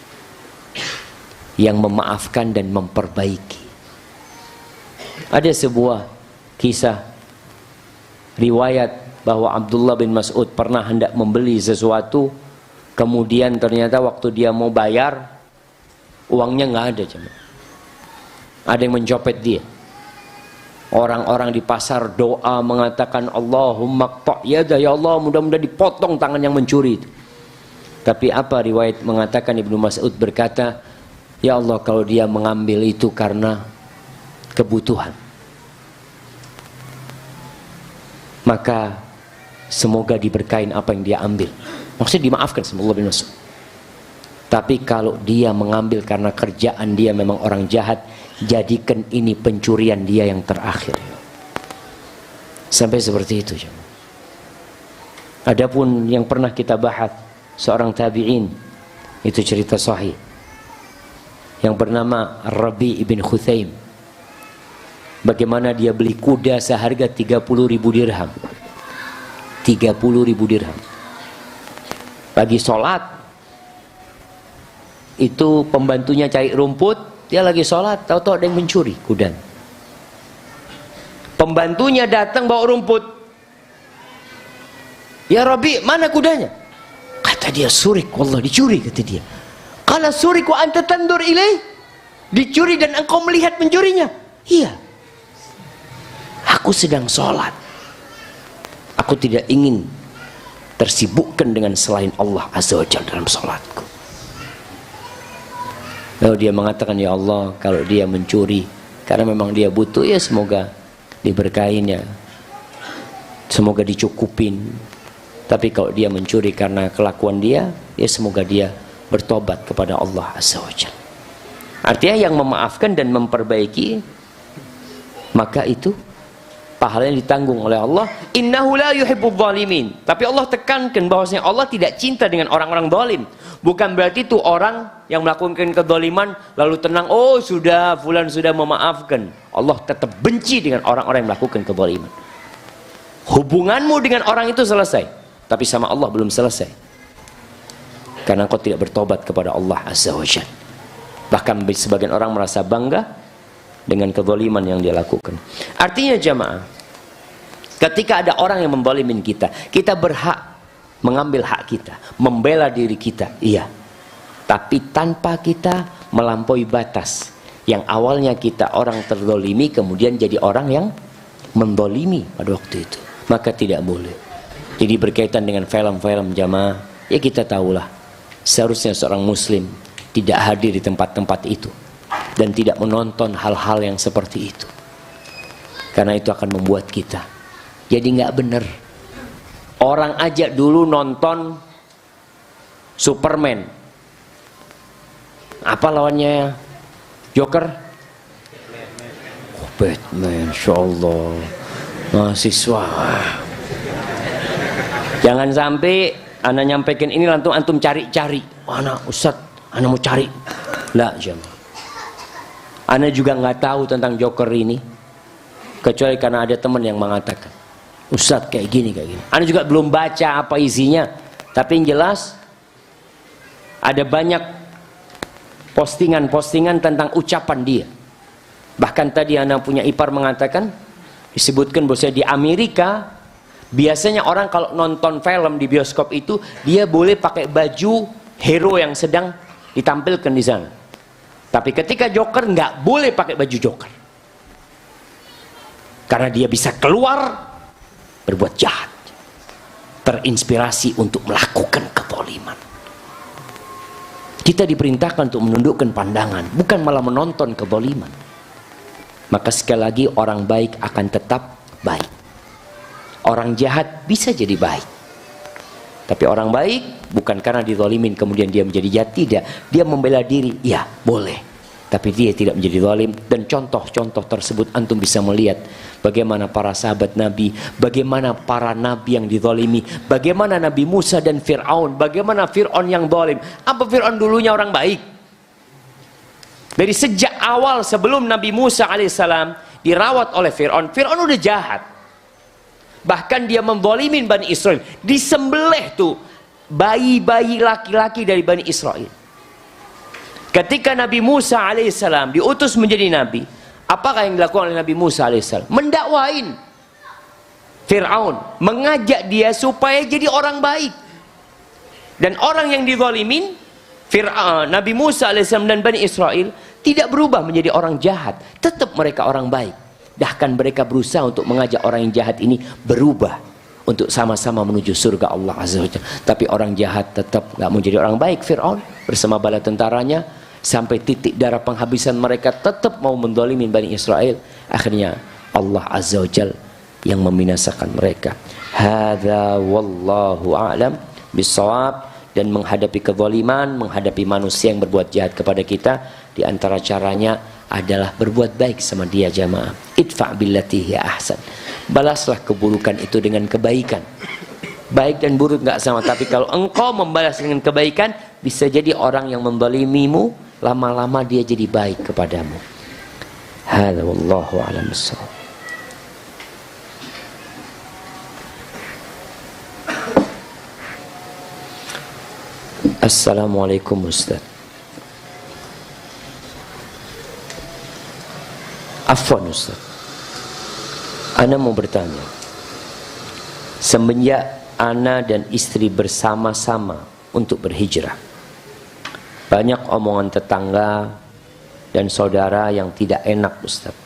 Speaker 3: Yang memaafkan dan memperbaiki. Ada sebuah kisah riwayat bahwa Abdullah bin Mas'ud pernah hendak membeli sesuatu, kemudian ternyata waktu dia mau bayar uangnya nggak ada, jemaah. Ada yang mencopet dia. Orang-orang di pasar doa mengatakan Allahumma qta' yada, ya Allah mudah-mudahan dipotong tangan yang mencuri itu. Tapi apa riwayat mengatakan, Ibnu Mas'ud berkata, ya Allah kalau dia mengambil itu karena kebutuhan, maka semoga diberkahin apa yang dia ambil. Maksudnya dimaafkan sama Allah bin Mas'ud. Tapi kalau dia mengambil karena kerjaan dia memang orang jahat, jadikan ini pencurian dia yang terakhir. Sampai seperti itu. Adapun yang pernah kita bahas, seorang tabi'in, itu cerita sahih, yang bernama Rabi ibn Khuthaim. Bagaimana dia beli kuda seharga 30.000 dirham. 30.000 dirham. Pagi sholat, itu pembantunya cari rumput, dia lagi sholat, tahu-tahu ada yang mencuri kuda. Pembantunya datang bawa rumput. Ya Rabi, mana kudanya? Kata dia, surik, wallah dicuri, kata dia. Qala surik wa anta tandur ilaih, dicuri dan engkau melihat mencurinya. Iya, aku sedang sholat, aku tidak ingin tersibukkan dengan selain Allah Azza wa Jalla dalam sholatku. Lalu dia mengatakan, ya Allah kalau dia mencuri karena memang dia butuh, ya semoga diberkahin, ya semoga dicukupin. Tapi kalau dia mencuri karena kelakuan dia, ya semoga dia bertobat kepada Allah Azza wa Jalla. Artinya yang memaafkan dan memperbaiki, maka itu pahalanya ditanggung oleh Allah. Innahu la yuhibbul zalimin. Tapi Allah tekankan bahwasanya Allah tidak cinta dengan orang-orang zalim. Bukan berarti itu orang yang melakukan kezaliman lalu tenang, oh sudah fulan sudah memaafkan. Allah tetap benci dengan orang-orang yang melakukan kezaliman. Hubunganmu dengan orang itu selesai. tapi sama Allah belum selesai. Karena engkau tidak bertobat kepada Allah Azza wa Jalla. Bahkan sebagian orang merasa bangga dengan kezaliman yang dia lakukan. Artinya jamaah, ketika ada orang yang menzalimin kita, kita berhak mengambil hak kita, membela diri kita, iya. Tapi tanpa kita melampaui batas. Yang awalnya kita orang terzalimi, kemudian jadi orang yang menzalimi pada waktu itu. Maka tidak boleh. Jadi berkaitan dengan film-film jamaah, ya kita tahulah, seharusnya seorang muslim tidak hadir di tempat-tempat itu dan tidak menonton hal-hal yang seperti itu, karena itu akan membuat kita jadi nggak benar. Orang aja dulu nonton Superman, apa lawannya Joker? Oh, Batman, insyaallah mahasiswa. Jangan sampai ana nyampaikan ini langsung antum cari-cari. Mana Ustaz, ana mau cari. Lah jemaah. Ana juga nggak tahu tentang Joker ini, kecuali karena ada teman yang mengatakan, Ustaz kayak gini kayak gini. Ana juga belum baca apa isinya, tapi yang jelas ada banyak postingan-postingan tentang ucapan dia. Bahkan tadi ana punya ipar mengatakan, disebutkan bahwa di Amerika biasanya orang kalau nonton film di bioskop itu dia boleh pakai baju hero yang sedang ditampilkan di sana. Tapi ketika Joker nggak boleh pakai baju Joker, karena dia bisa keluar berbuat jahat, terinspirasi untuk melakukan kezaliman. Kita diperintahkan untuk menundukkan pandangan, bukan malah menonton kezaliman. Maka sekali lagi, orang baik akan tetap baik. Orang jahat bisa jadi baik. Tapi orang baik bukan karena dizalimin kemudian dia menjadi jahat, tidak. Dia membela diri, ya boleh. Tapi dia tidak menjadi zalim. Dan contoh-contoh tersebut antum bisa melihat bagaimana para sahabat Nabi, bagaimana para nabi yang dizalimi, bagaimana Nabi Musa dan Fir'aun, bagaimana Fir'aun yang zalim. Apa Fir'aun dulunya orang baik? Dari sejak awal sebelum Nabi Musa alaihissalam dirawat oleh Fir'aun, Fir'aun udah jahat. Bahkan dia menzalimin Bani Israel. Disembelih tuh bayi-bayi laki-laki dari Bani Israel. Ketika Nabi Musa alaihissalam diutus menjadi nabi, apakah yang dilakukan oleh Nabi Musa alaihissalam? Mendakwain Fir'aun, mengajak dia supaya jadi orang baik. Dan orang yang dizalimin, Fir'aun, Nabi Musa alaihissalam dan Bani Israel, tidak berubah menjadi orang jahat. Tetap mereka orang baik. Bahkan mereka berusaha untuk mengajak orang yang jahat ini berubah untuk sama-sama menuju surga Allah Azza wa Jalla. Tapi orang jahat tetap nggak mau jadi orang baik. Fir'aun bersama bala tentaranya sampai titik darah penghabisan mereka tetap mau menzalimi Bani Israel. Akhirnya Allah Azza wa Jalla yang membinasakan mereka. Hadza wallahu a'lam bissawab. Dan menghadapi kezaliman, menghadapi manusia yang berbuat jahat kepada kita, di antara caranya adalah berbuat baik sama dia jamaah. Idfa' billati hiya ahsan. Balaslah keburukan itu dengan kebaikan. Baik dan buruk nggak sama, tapi kalau engkau membalas dengan kebaikan, bisa jadi orang yang menzalimimu lama-lama dia jadi baik kepadamu. Hadza wallahu a'lam bissawab. Assalamualaikum Ustaz. Afwan Ustaz, ana mau bertanya. Semenjak ana dan istri bersama-sama untuk berhijrah, banyak omongan tetangga dan saudara yang tidak enak Ustaz,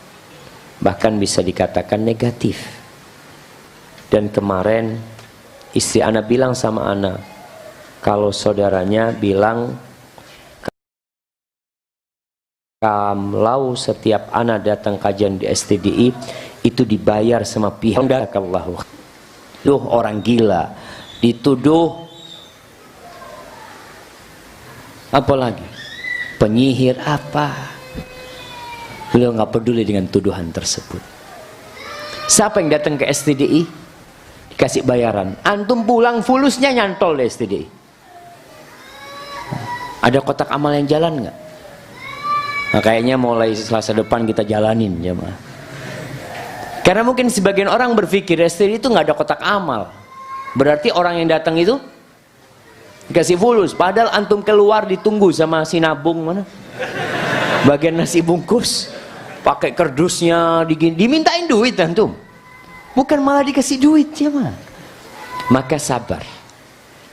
Speaker 3: bahkan bisa dikatakan negatif. Dan kemarin istri ana bilang sama ana, kalau saudaranya bilang kalau setiap anak datang kajian di STDI itu dibayar sama pihak Allah. Duh, orang gila dituduh apa lagi, penyihir apa. Beliau nggak peduli dengan tuduhan tersebut. Siapa yang datang ke STDI dikasih bayaran, antum pulang fulusnya nyantol di STDI. Ada kotak amal yang jalan nggak? Nah, kayaknya mulai Selasa depan kita jalanin jemaah. Karena mungkin sebagian orang berpikir STDI itu nggak ada kotak amal. Berarti orang yang datang itu dikasih fulus, padahal antum keluar ditunggu sama si nabung mana? Bagian nasi bungkus, pakai kerdusnya, dimintain duit antum. Bukan malah dikasih duit ya mah. Maka sabar.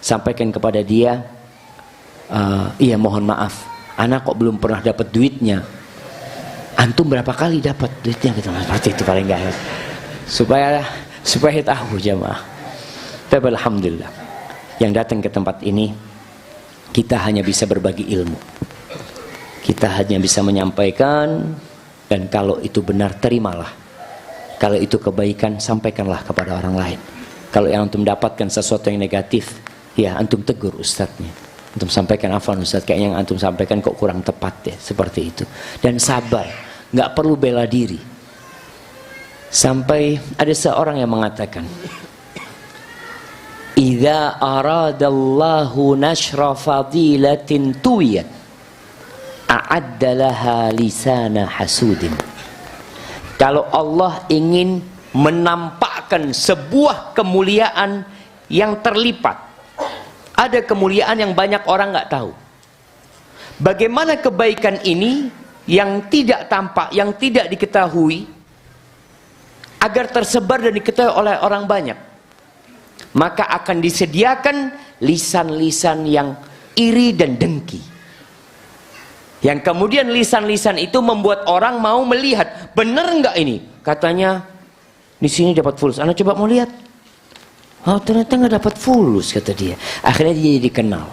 Speaker 3: Sampaikan kepada dia, iya mohon maaf, anak kok belum pernah dapat duitnya. Antum berapa kali dapat duitnya? Gitu. Seperti itu paling enggak ya. Supaya tahu jamaah. Tapi alhamdulillah, yang datang ke tempat ini kita hanya bisa berbagi ilmu. Kita hanya bisa menyampaikan, dan kalau itu benar terimalah. Kalau itu kebaikan sampaikanlah kepada orang lain. Kalau yang antum dapatkan sesuatu yang negatif, ya antum tegur ustadznya. Antum sampaikan, afwan ustadz, kayaknya yang antum sampaikan kok kurang tepat ya, seperti itu. Dan sabar, nggak perlu bela diri. Sampai ada seorang yang mengatakan, idza aradallahu nashra fadilatin tuwiyat a'adda laha lisana hasudin. Kalau Allah ingin menampakkan sebuah kemuliaan yang terlipat, ada kemuliaan yang banyak orang nggak tahu. Bagaimana kebaikan ini yang tidak tampak, yang tidak diketahui, agar tersebar dan diketahui oleh orang banyak, maka akan disediakan lisan-lisan yang iri dan dengki, yang kemudian lisan-lisan itu membuat orang mau melihat, benar nggak ini? Katanya di sini dapat fulus, anak coba mau lihat. Oh ternyata nggak dapat fulus, kata dia. Akhirnya dia dikenal.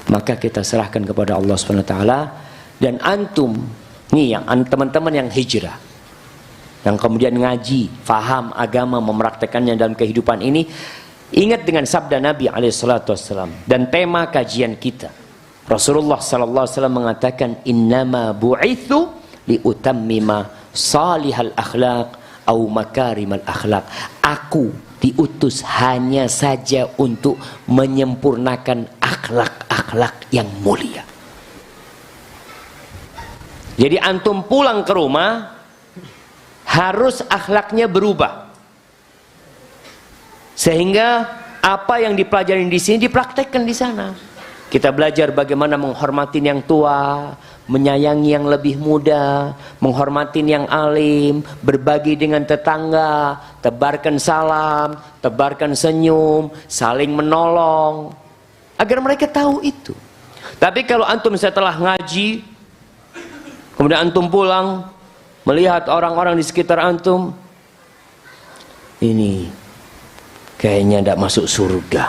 Speaker 3: Maka kita serahkan kepada Allah SWT. Dan antum nih, yang teman-teman yang hijrah, yang kemudian ngaji, faham agama, mempraktekannya dalam kehidupan ini, ingat dengan sabda Nabi SAW dan tema kajian kita. Rasulullah SAW mengatakan, innama bu'ithu liutammima salihal akhlaq au makarimal akhlaq. Aku diutus hanya saja untuk menyempurnakan akhlak-akhlak yang mulia. Jadi antum pulang ke rumah harus akhlaknya berubah, sehingga apa yang dipelajari di sini dipraktekkan di sana. Kita belajar bagaimana menghormati yang tua, menyayangi yang lebih muda, menghormati yang alim, berbagi dengan tetangga, tebarkan salam, tebarkan senyum, saling menolong, agar mereka tahu itu. Tapi kalau antum setelah ngaji, kemudian antum pulang, melihat orang-orang di sekitar antum, ini kayaknya tidak masuk surga.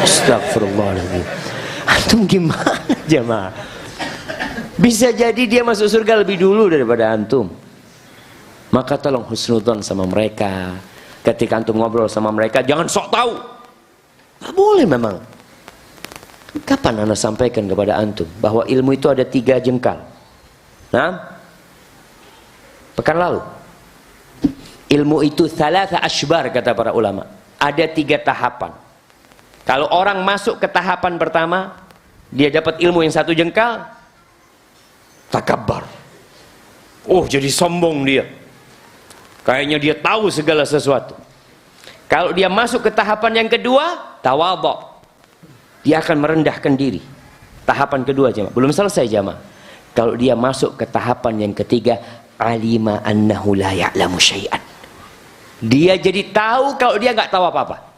Speaker 3: Astagfirullahaladzim. Antum gimana jemaah? Bisa jadi dia masuk surga lebih dulu daripada antum. Maka tolong husnudzon sama mereka. Ketika antum ngobrol sama mereka, jangan sok tahu. Gak boleh memang. Kapan anda sampaikan kepada antum bahwa ilmu itu ada 3 jengkal? Nah, pekan lalu, ilmu itu thalatha ashbar, kata para ulama. Ada 3 tahapan. Kalau orang masuk ke tahapan pertama, dia dapat ilmu yang 1 jengkal, takabbar. Oh, jadi sombong dia. Kayaknya dia tahu segala sesuatu. Kalau dia masuk ke tahapan yang kedua, tawadhu. Dia akan merendahkan diri. Tahapan kedua jemaah, belum selesai jemaah. Kalau dia masuk ke tahapan yang ketiga, alima annahu la ya'lamu syai'an. Dia jadi tahu kalau dia nggak tahu apa-apa.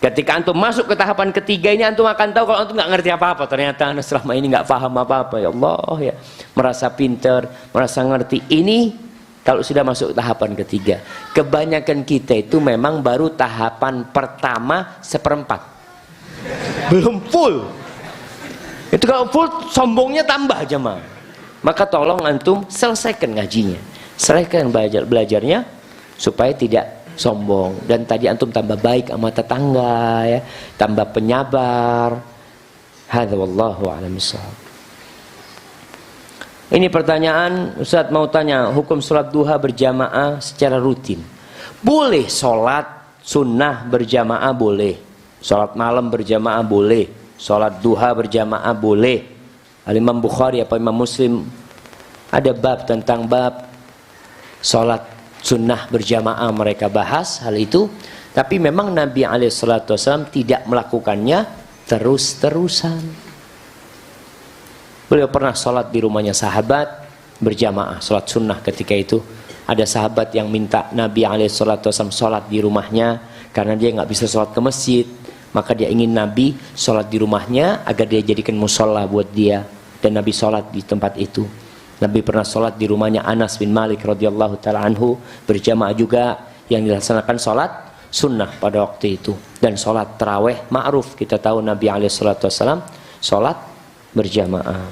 Speaker 3: Ketika antum masuk ke tahapan ketiga ini, antum akan tahu kalau antum nggak ngerti apa-apa. Ternyata anda selama ini nggak paham apa-apa. Ya Allah ya, merasa pinter, merasa ngerti. Ini kalau sudah masuk tahapan ketiga. Kebanyakan kita itu memang baru tahapan pertama 1/4. Belum full. Itu kalau full, sombongnya tambah jemaah. Maka tolong antum selesaikan ngajinya, selesaikan belajarnya, supaya tidak sombong. Dan tadi antum tambah baik sama tetangga ya, tambah penyabar. Hadza wallahu a'lam bissawab. Ini pertanyaan, Ustaz mau tanya, hukum sholat duha berjamaah secara rutin. Boleh sholat sunnah berjamaah, boleh. Sholat malam berjamaah boleh. Sholat duha berjamaah boleh. Al-Imam Bukhari apa Imam Muslim ada bab tentang bab sholat sunnah berjamaah, mereka bahas hal itu. Tapi memang Nabi SAW tidak melakukannya terus-terusan. Beliau pernah sholat di rumahnya sahabat berjamaah, sholat sunnah ketika itu. Ada sahabat yang minta Nabi SAW sholat di rumahnya karena dia nggak bisa sholat ke masjid. Maka dia ingin Nabi sholat di rumahnya agar dia jadikan musola buat dia. Dan Nabi sholat di tempat itu. Nabi pernah sholat di rumahnya Anas bin Malik radhiyallahu ta'ala anhu berjamaah juga, yang dilaksanakan sholat sunnah pada waktu itu. Dan sholat taraweh ma'ruf, kita tahu Nabi SAW sholat berjamaah.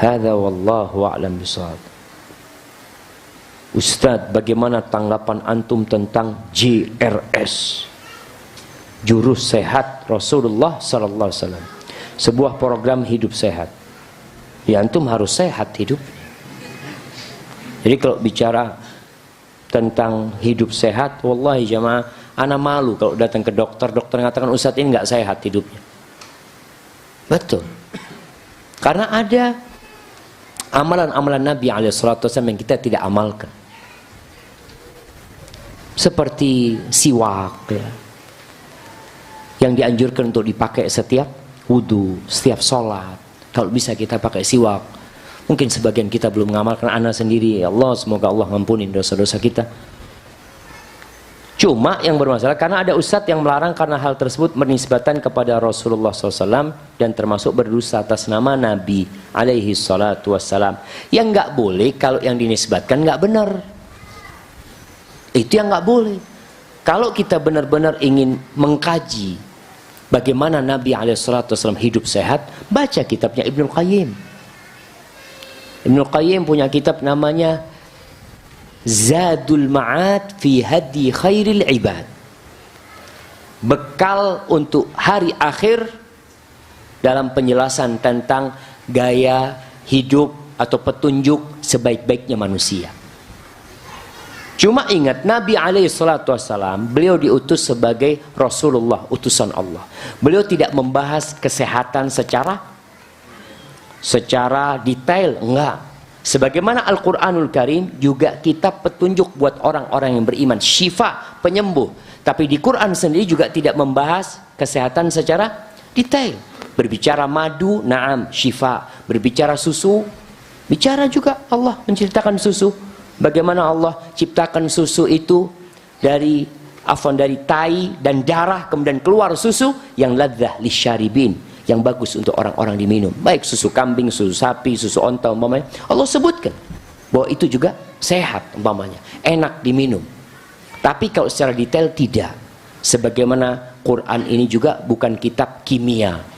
Speaker 3: Hadza wallahu a'lam bishawab. Ustadz, bagaimana tanggapan antum tentang JRS, Jurus Sehat Rasulullah sallallahu alaihi wasallam? Sebuah program hidup sehat. Ya, antum harus sehat hidup. Jadi kalau bicara tentang hidup sehat, wallahi jamaah, ana malu kalau datang ke dokter, dokter mengatakan Ustadz ini nggak sehat hidupnya. Betul. Karena ada amalan-amalan Nabi SAW yang kita tidak amalkan. Seperti siwak ya, yang dianjurkan untuk dipakai setiap wudu, setiap sholat. Kalau bisa kita pakai siwak. Mungkin sebagian kita belum mengamalkan, anak sendiri. Ya Allah, semoga Allah ngampunin dosa-dosa kita. Cuma yang bermasalah karena ada ustadz yang melarang karena hal tersebut menisbatan kepada Rasulullah SAW dan termasuk berdosa atas nama Nabi alaihi salatu wassalam. Yang nggak boleh kalau yang dinisbatkan nggak benar. Itu yang nggak boleh. Kalau kita benar-benar ingin mengkaji bagaimana Nabi SAW hidup sehat, baca kitabnya Ibnul Qayyim. Ibnul Qayyim punya kitab namanya Zadul Ma'ad fi Hadi Khairil Ibad. Bekal untuk hari akhir dalam penjelasan tentang gaya hidup atau petunjuk sebaik-baiknya manusia. Cuma ingat, Nabi SAW beliau diutus sebagai Rasulullah, utusan Allah. Beliau tidak membahas kesehatan secara detail, enggak. Sebagaimana Al-Quranul Karim juga kitab petunjuk buat orang-orang yang beriman, syifa, penyembuh. Tapi di Quran sendiri juga tidak membahas kesehatan secara detail. Berbicara madu, na'am, syifa. Berbicara susu, bicara juga Allah menceritakan susu. Bagaimana Allah ciptakan susu itu dari tai dan darah, kemudian keluar susu yang ladzah lisyaribin, yang bagus untuk orang-orang diminum. Baik susu kambing, susu sapi, susu onta umpamanya. Allah sebutkan bahwa itu juga sehat umpamanya, enak diminum. Tapi kalau secara detail tidak. Sebagaimana Quran ini juga bukan kitab kimia.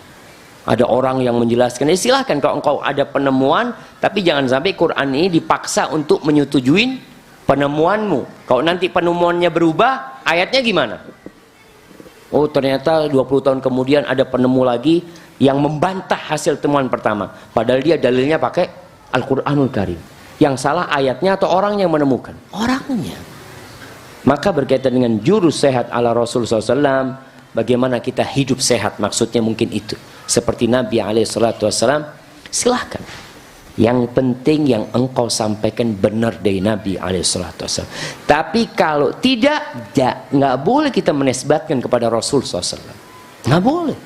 Speaker 3: Ada orang yang menjelaskan, silahkan kalau engkau ada penemuan, tapi jangan sampai Quran ini dipaksa untuk menyetujuin penemuanmu. Kalau nanti penemuannya berubah, ayatnya gimana? Oh ternyata 20 tahun kemudian ada penemu lagi yang membantah hasil temuan pertama. Padahal dia dalilnya pakai Al-Quranul Karim. Yang salah ayatnya atau orang yang menemukan? Orangnya. Maka berkaitan dengan jurus sehat ala Rasul SAW, bagaimana kita hidup sehat, maksudnya mungkin itu. Seperti Nabi SAW, silahkan. Yang penting yang engkau sampaikan benar dari Nabi SAW. Tapi kalau tidak, nggak boleh kita menisbatkan kepada Rasul SAW. Nggak boleh.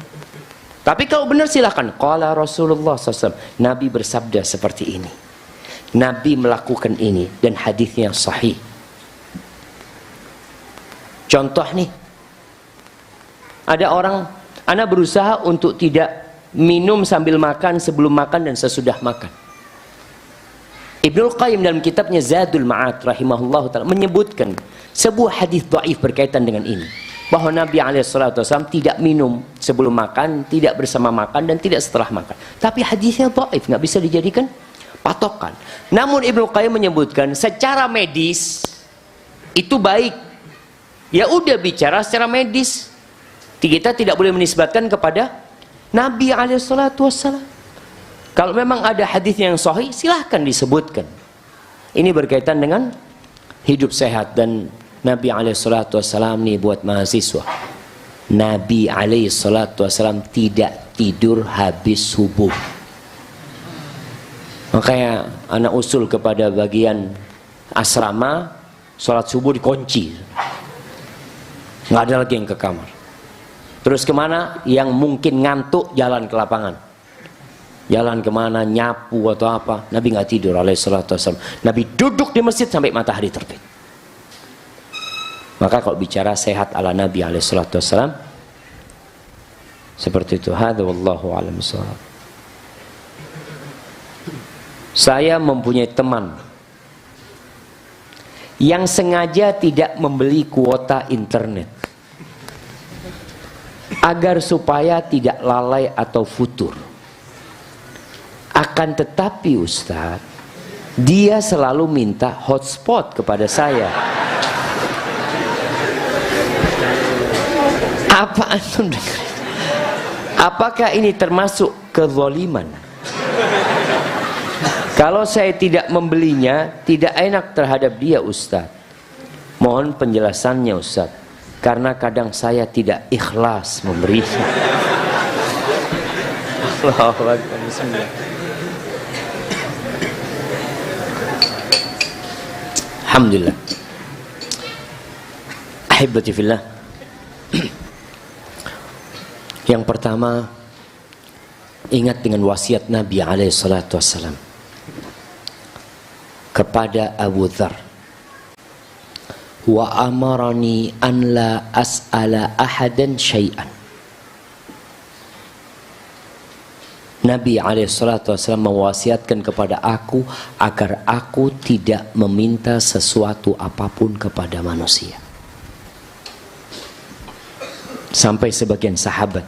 Speaker 3: Tapi kalau benar silahkan. Qala Rasulullah SAW, Nabi bersabda seperti ini. Nabi melakukan ini dan hadisnya sahih. Contoh nih, ada orang, ana berusaha untuk tidak minum sambil makan, sebelum makan dan sesudah makan. Ibnul Qayyim dalam kitabnya Zadul Ma'ad rahimahullah ta'ala menyebutkan sebuah hadis dhaif berkaitan dengan ini, bahwa Nabi SAW tidak minum sebelum makan, tidak bersama makan, dan tidak setelah makan. Tapi hadisnya dhaif, nggak bisa dijadikan patokan. Namun Ibnul Qayyim menyebutkan secara medis itu baik. Ya udah, bicara secara medis. Kita tidak boleh menisbatkan kepada Nabi SAW. Kalau memang ada hadis yang sahih, silahkan disebutkan. Ini berkaitan dengan hidup sehat. Dan Nabi SAW nih buat mahasiswa, Nabi SAW tidak tidur habis subuh. Makanya anak usul kepada bagian asrama, sholat subuh dikunci. Nggak ada lagi yang ke kamar. Terus kemana? Yang mungkin ngantuk jalan ke lapangan. Jalan kemana, nyapu atau apa. Nabi nggak tidur alaihissalatu wassalam. Nabi duduk di masjid sampai matahari terbit. Maka kalau bicara sehat ala Nabi alaihissalatu wassalam, seperti itu. Hadza wallahu a'lam bishawab. Saya mempunyai teman yang sengaja tidak membeli kuota internet agar supaya tidak lalai atau futur. Akan tetapi Ustaz, dia selalu minta hotspot kepada saya. Apa antum dengar? Apakah ini termasuk kezaliman? Kalau saya tidak membelinya, tidak enak terhadap dia Ustaz. Mohon penjelasannya Ustaz, karena kadang saya tidak ikhlas memberinya. Allahu Akbar. Bismillah. Alhamdulillah. Ahibati fillah. Yang pertama, ingat dengan wasiat Nabi alaihissalatu wassalam kepada Abu Dzar. Wa amarani an la as'ala ahadan syai'an. Nabi alaihissalatu wassalam mewasiatkan kepada aku agar aku tidak meminta sesuatu apapun kepada manusia. Sampai sebagian sahabat,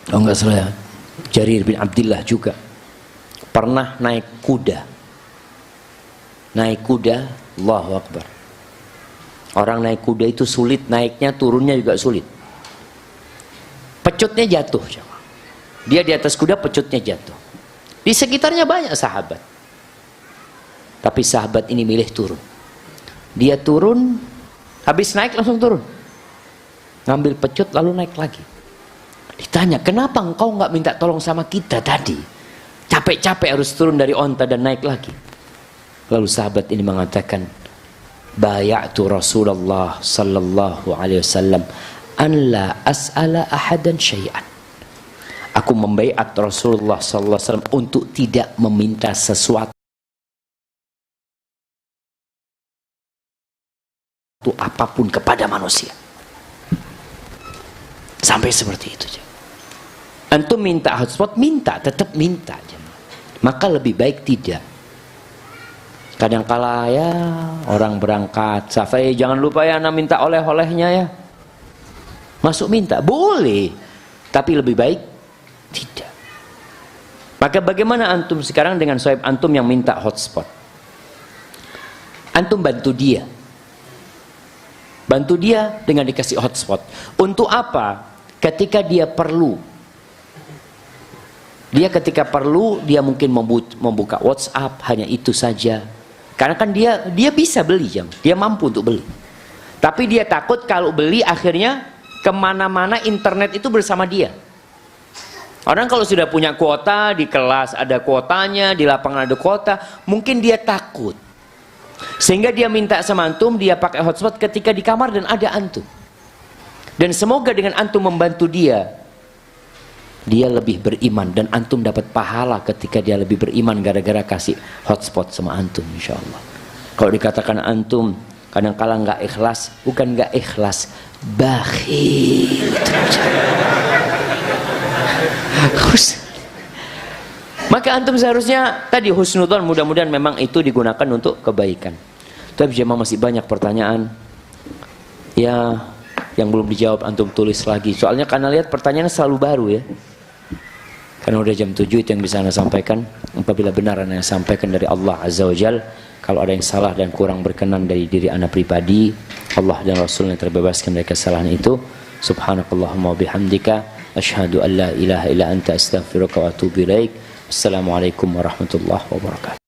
Speaker 3: oh enggak salah, Jarir bin Abdullah juga pernah naik kuda. Naik kuda, Allahu Akbar. Orang naik kuda itu sulit, naiknya turunnya juga sulit. Pecutnya jatuh. Dia di atas kuda, pecutnya jatuh. Di sekitarnya banyak sahabat. Tapi sahabat ini milih turun. Dia turun, habis naik langsung turun. Ngambil pecut lalu naik lagi. Ditanya, kenapa engkau nggak minta tolong sama kita tadi? Capek-capek harus turun dari onta dan naik lagi. Lalu sahabat ini mengatakan, bayatu Rasulullah sallallahu alaihi wasallam an la as'ala ahadan syai'an. Aku membaiat Rasulullah sallallahu alaihi wasallam untuk tidak meminta sesuatu apapun kepada manusia. Sampai seperti itu. Antum minta hotspot, minta, tetap minta. Maka lebih baik tidak. Kadangkala ya orang berangkat, Safai jangan lupa ya anak minta oleh-olehnya ya. Masuk minta, boleh. Tapi lebih baik tidak. Maka bagaimana antum sekarang dengan sohib antum yang minta hotspot? Antum bantu dia. Bantu dia dengan dikasih hotspot. Untuk apa? Ketika dia perlu. Dia ketika perlu, dia mungkin membuka WhatsApp, hanya itu saja. Karena kan dia bisa beli, dia mampu untuk beli. Tapi dia takut kalau beli akhirnya kemana-mana internet itu bersama dia. Orang kalau sudah punya kuota, di kelas ada kuotanya, di lapangan ada kuota, mungkin dia takut. Sehingga dia minta sama antum, dia pakai hotspot ketika di kamar dan ada antum. Dan semoga dengan antum membantu dia, dia lebih beriman dan antum dapat pahala ketika dia lebih beriman gara-gara kasih hotspot sama antum, insyaallah. Kalau dikatakan antum kadang-kala nggak ikhlas, bukan nggak ikhlas, bakhil. Maka antum seharusnya tadi husnudzon, mudah-mudahan memang itu digunakan untuk kebaikan. Tapi jemaah masih banyak pertanyaan ya yang belum dijawab, antum tulis lagi. Soalnya karena lihat pertanyaannya selalu baru ya. Karena udah jam 7 itu yang bisa anda sampaikan. Apabila benar anda sampaikan dari Allah Azza wa Jal. Kalau ada yang salah dan kurang berkenan dari diri anda pribadi, Allah dan Rasulnya terbebaskan dari kesalahan itu. Subhanakallahumma bihamdika asyhadu an la ilaha illa anta astaghfiruka wa atubu ilaik. Assalamualaikum warahmatullahi wabarakatuh.